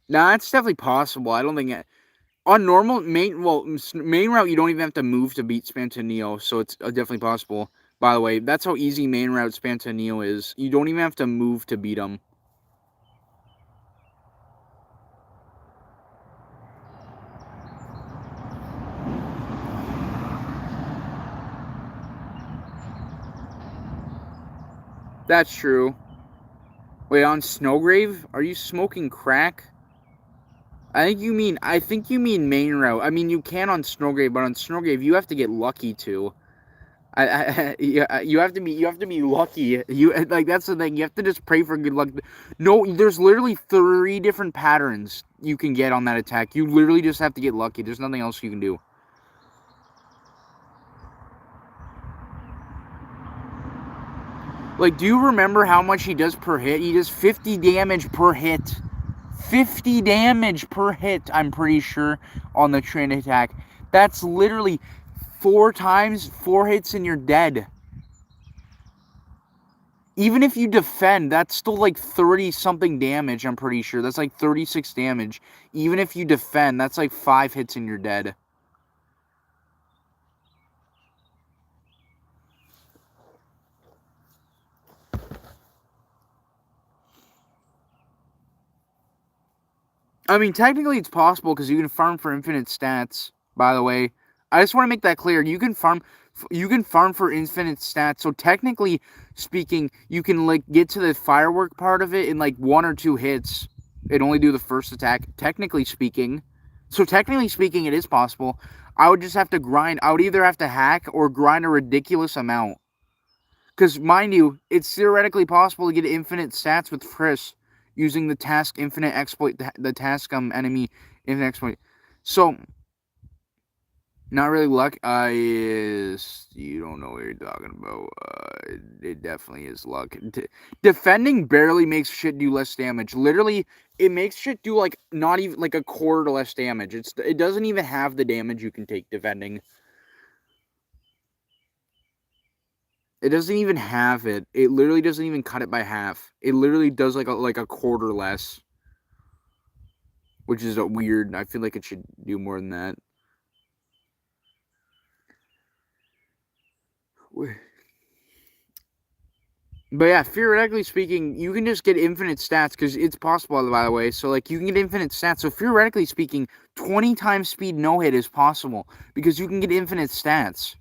Nah, it's definitely possible. I don't think on normal main route you don't even have to move to beat Spamto Neo, so it's definitely possible. By the way, that's how easy main route Spamto Neo is. You don't even have to move to beat him. That's true. Wait, on Snowgrave? Are you smoking crack? I think you mean main route. I mean, you can on Snowgrave, but on Snowgrave you have to get lucky too. You have to be lucky. Like, that's the thing. You have to just pray for good luck. No, there's literally 3 different patterns you can get on that attack. You literally just have to get lucky. There's nothing else you can do. Like, do you remember how much he does per hit? He does 50 damage per hit. 50 damage per hit, I'm pretty sure, on the train attack. That's literally 4 times, 4 hits and you're dead. Even if you defend, that's still like 30-something damage, I'm pretty sure. That's like 36 damage. Even if you defend, that's like 5 hits and you're dead. I mean, technically it's possible because you can farm for infinite stats, by the way. I just want to make that clear. You can farm for infinite stats. So technically speaking, you can like get to the firework part of it in like 1 or 2 hits and only do the first attack, technically speaking. So technically speaking, it is possible. I would just have to grind. I would either have to hack or grind a ridiculous amount. Because, mind you, it's theoretically possible to get infinite stats with Friss using the task infinite exploit, the task enemy infinite exploit. So, not really luck. Is you don't know what you're talking about. It definitely is luck. Defending barely makes shit do less damage. Literally, it makes shit do like not even like a quarter less damage. It doesn't even have the damage you can take defending. It doesn't even have it. It literally doesn't even cut it by half. It literally does like a quarter less, which is weird. I feel like it should do more than that. But yeah, theoretically speaking, you can just get infinite stats because it's possible, by the way. So, like, you can get infinite stats. So, theoretically speaking, 20 times speed no-hit is possible because you can get infinite stats.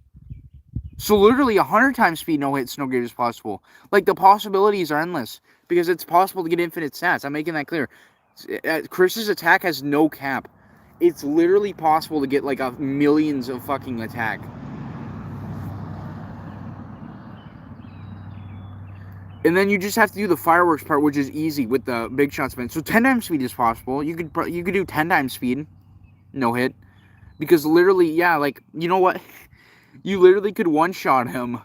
So, literally, 100 times speed no-hit Snowgate is possible. Like, the possibilities are endless because it's possible to get infinite stats. I'm making that clear. Chris's attack has no cap. It's literally possible to get, like, millions of fucking attack. And then you just have to do the fireworks part, which is easy with the big shot spin. So 10 times speed is possible. You could do 10 times speed, no hit, because literally, yeah, like you know what, you literally could one shot him.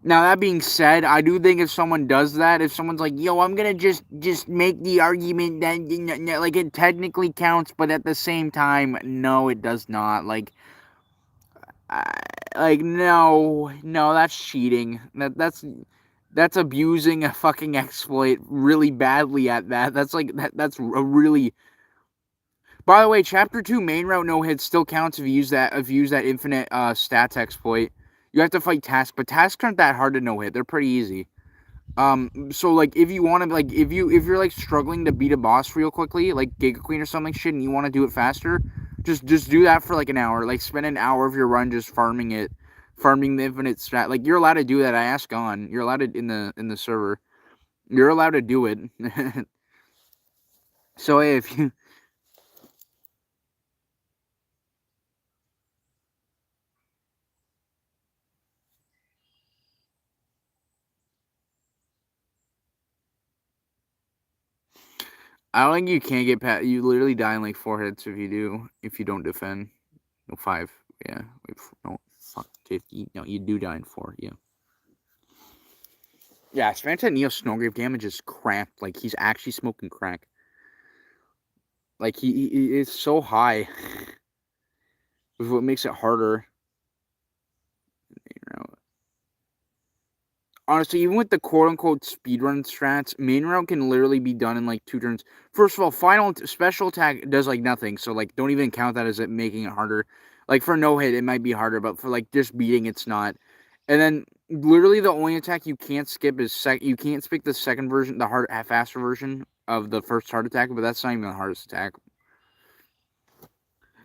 Now that being said, I do think if someone does that, if someone's like, "Yo, I'm gonna just make the argument that like it technically counts, but at the same time, no, it does not." Like no, that's cheating. That's abusing a fucking exploit really badly at that. That's like that's a really. By the way, Chapter 2 main route no hit still counts if you use that infinite stats exploit. You have to fight tasks, but tasks aren't that hard to no hit. They're pretty easy. So like if you want to like if you're like struggling to beat a boss real quickly, like Giga Queen or something shit, and you want to do it faster, just do that for like an hour. Like spend an hour of your run just farming the infinite strat. Like you're allowed to do that. I asked on. You're allowed to in the server. You're allowed to do it. So hey, if you I don't think you can get past. You literally die in like 4 hits if you don't defend. No 5. Yeah. Wait, no. Fuck. 50. No, you do die in 4. Yeah. Yeah, Spanta Neo Snowgrave damage is cracked. Like he's actually smoking crack. Like he is so high. Which is what makes it harder. You know. Honestly, even with the quote-unquote speedrun strats, main route can literally be done in like 2 turns. First of all, final special attack does like nothing, so like don't even count that as it making it harder. Like for no hit, it might be harder, but for like just beating, it's not. And then literally the only attack you can't skip is you can't skip the second version, the faster version of the first heart attack, but that's not even the hardest attack.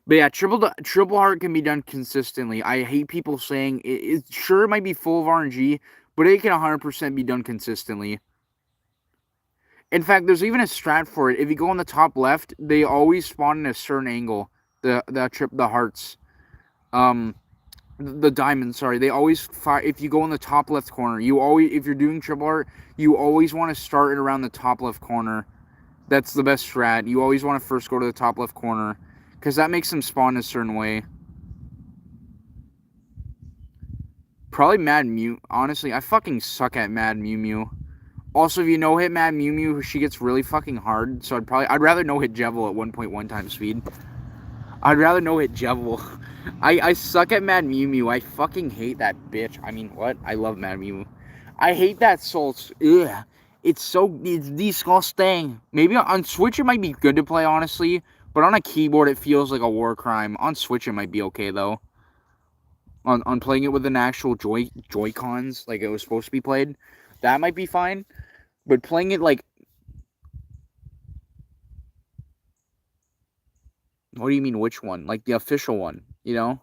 But yeah, triple heart can be done consistently. I hate people saying it sure it might be full of RNG, but it can 100% be done consistently. In fact, there's even a strat for it. If you go on the top left, they always spawn in a certain angle. The hearts, the diamonds. Sorry, they always fire. If you go in the top left corner, if you're doing triple heart, you always want to start it around the top left corner. That's the best strat. You always want to first go to the top left corner, because that makes them spawn a certain way. Probably Mad Mew. Honestly, I fucking suck at Mad Mew Mew. Also, if you no hit Mad Mew Mew, she gets really fucking hard. So I'd rather no hit Jevil at 1.1 times speed. I'd rather no hit Jevil. I suck at Mad Mew Mew. I fucking hate that bitch. I mean, what? I love Mad Mew Mew. I hate that Soul. Ugh. It's disgusting. Maybe on Switch it might be good to play, honestly. But on a keyboard it feels like a war crime. On Switch it might be okay, though. On playing it with an actual Joy-Cons, like it was supposed to be played, that might be fine. But playing it like... What do you mean, which one? Like the official one, you know?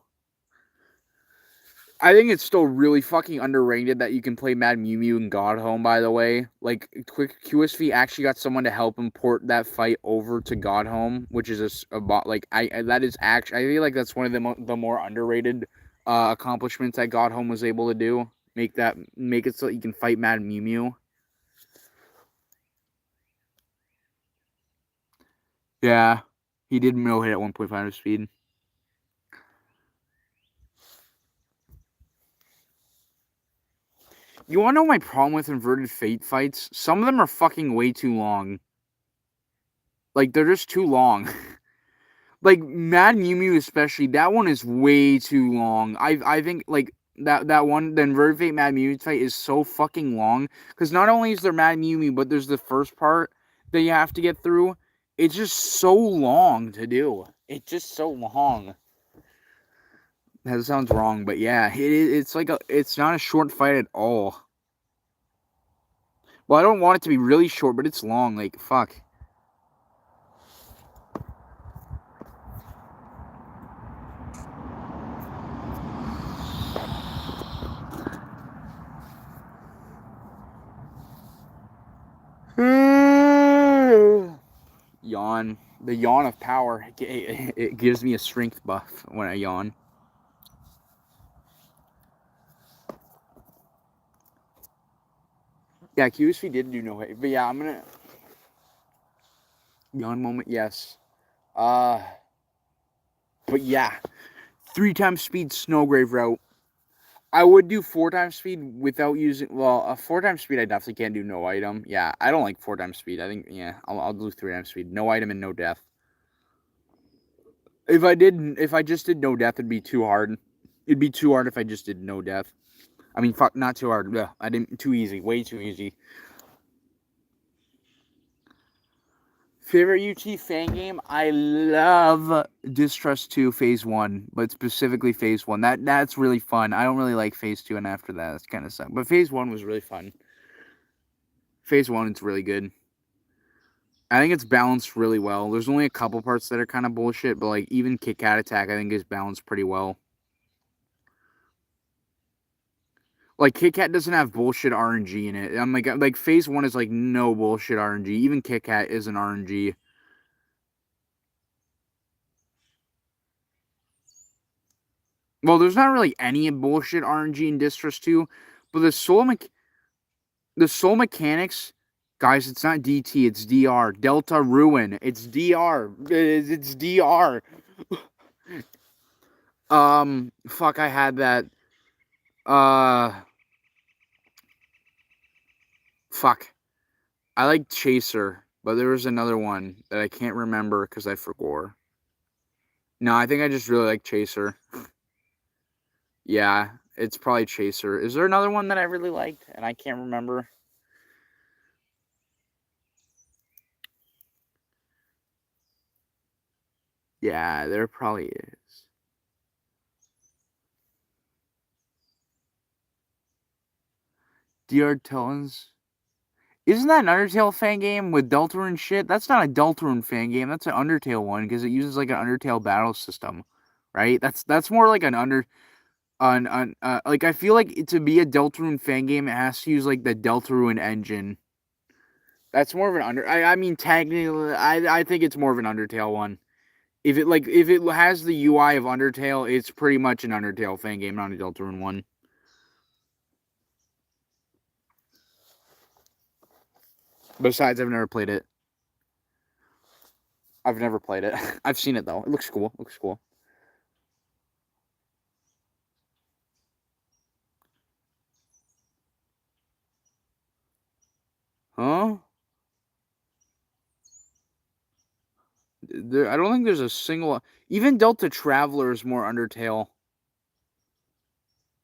I think it's still really fucking underrated that you can play Mad Mew Mew in God Home, by the way. Like, Quick QSV actually got someone to help him port that fight over to God Home, which is that is actually... I feel like that's one of the more underrated accomplishments that God Home was able to do. Make it so that you can fight Mad Mew Mew. Yeah, he did no hit at 1.5 speed. You wanna know my problem with inverted fate fights? Some of them are fucking way too long. Like, they're just too long. Like, Mad Mew Mew especially, that one is way too long. I think, like, that one, the inverted fate Mad Mew Mew fight is so fucking long. Because not only is there Mad Mew Mew, but there's the first part that you have to get through. It's just so long to do. It's just so long. That sounds wrong, but yeah, it's like it's not a short fight at all. Well, I don't want it to be really short, but it's long. Like, fuck. Yawn. The yawn of power. It gives me a strength buff when I yawn. Yeah, QSP did do no hate. But yeah, I'm gonna... Yawn moment, yes. But yeah. 3x speed Snowgrave route. I would do 4x speed without using... Well, 4x speed I definitely can't do no item. Yeah, I don't like 4x speed. I think, yeah, I'll do 3x speed. No item and no death. If I just did no death, it'd be too hard. It'd be too hard if I just did no death. I mean, fuck, not too hard. Ugh, I didn't... Too easy. Way too easy. Favorite UT fan game? I love Distrust 2 Phase 1, but specifically Phase 1. That's really fun. I don't really like Phase 2, and after that, it's kind of suck. But Phase 1 was really fun. Phase 1 is really good. I think it's balanced really well. There's only a couple parts that are kind of bullshit, but like even Kit Kat Attack, I think is balanced pretty well. Like Kit Kat doesn't have bullshit RNG in it. I'm like Phase 1 is like no bullshit RNG. Even Kit Kat is an RNG. Well, there's not really any bullshit RNG in Distrust 2, but the soul mechanics, guys, it's not DT, it's DR. Delta Ruin. It's DR. It's DR. Fuck, I had that. Fuck. I like Chaser, but there was another one that I can't remember because I forgot. No, I think I just really like Chaser. Yeah, it's probably Chaser. Is there another one that I really liked and I can't remember? Yeah, there probably is. DR Tellins. Isn't that an Undertale fan game with Deltarune shit? That's not a Deltarune fan game. That's an Undertale one because it uses like an Undertale battle system, right? That's more like an like I feel like to be a Deltarune fan game, it has to use like the Deltarune engine. That's more of an I mean, technically, I think it's more of an Undertale one. If it has the UI of Undertale, it's pretty much an Undertale fan game, not a Deltarune one. Besides, I've never played it. I've never played it. I've seen it though. It looks cool. Looks cool. Huh? I don't think there's a single... Even Delta Traveler is more Undertale.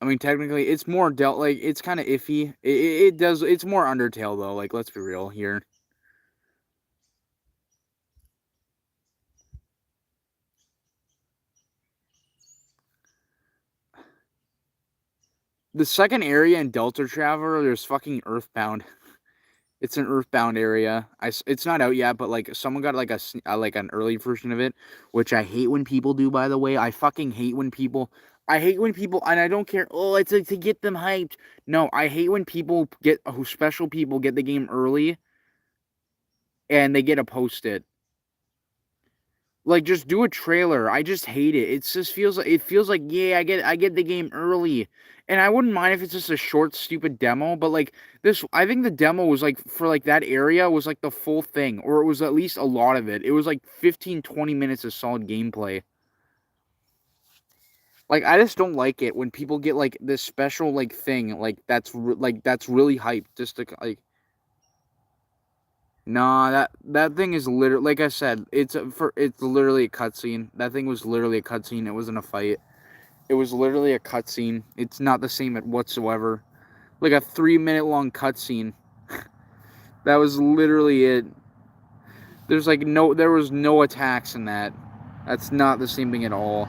I mean, technically, it's more like, it's kind of iffy. It's more Undertale, though. Like, let's be real here. The second area in Delta Traveler, there's fucking Earthbound. It's an Earthbound area. It's not out yet, but like someone got like like an early version of it, which I hate when people do. By the way, I fucking hate when people. I hate when people, and I don't care. Oh, it's like to get them hyped. No, I hate when people who special people get the game early, and they get a post-it. Like, just do a trailer. I just hate it. It just feels like, yeah, I get the game early. And I wouldn't mind if it's just a short, stupid demo, but like this, I think the demo was like for like that area was like the full thing, or it was at least a lot of it. It was like 15, 20 minutes of solid gameplay. Like, I just don't like it when people get like this special like thing, like that's really hyped just to like. Nah, that thing is literally, like I said, it's literally a cutscene. That thing was literally a cutscene. It wasn't a fight. It was literally a cutscene. It's not the same whatsoever. Like a 3 minute long cutscene. That was literally it. There was no attacks in that. That's not the same thing at all.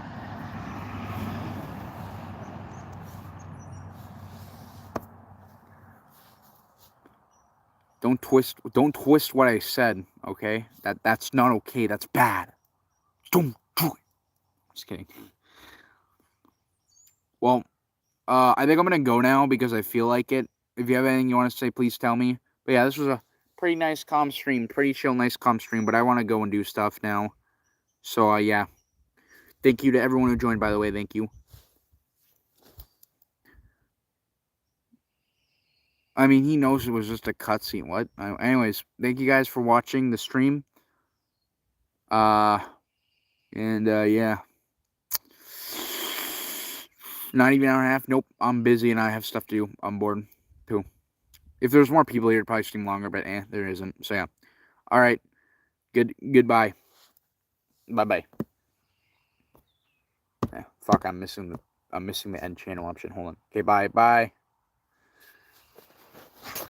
Don't twist what I said, okay? That's not okay. That's bad. Don't do it. Just kidding. Well, I think I'm gonna go now because I feel like it. If you have anything you want to say, please tell me. But yeah, this was a pretty nice calm stream, pretty chill, nice calm stream. But I want to go and do stuff now. So yeah, thank you to everyone who joined. By the way, thank you. I mean, he knows it was just a cutscene. What? Anyways, thank you guys for watching the stream. Yeah. Not even an hour and a half. Nope, I'm busy and I have stuff to do. I'm bored too. If there's more people here, it'd probably stream longer, but there isn't. So yeah. All right. Goodbye. Bye. Fuck, I'm missing the end channel option. Hold on. Okay, bye.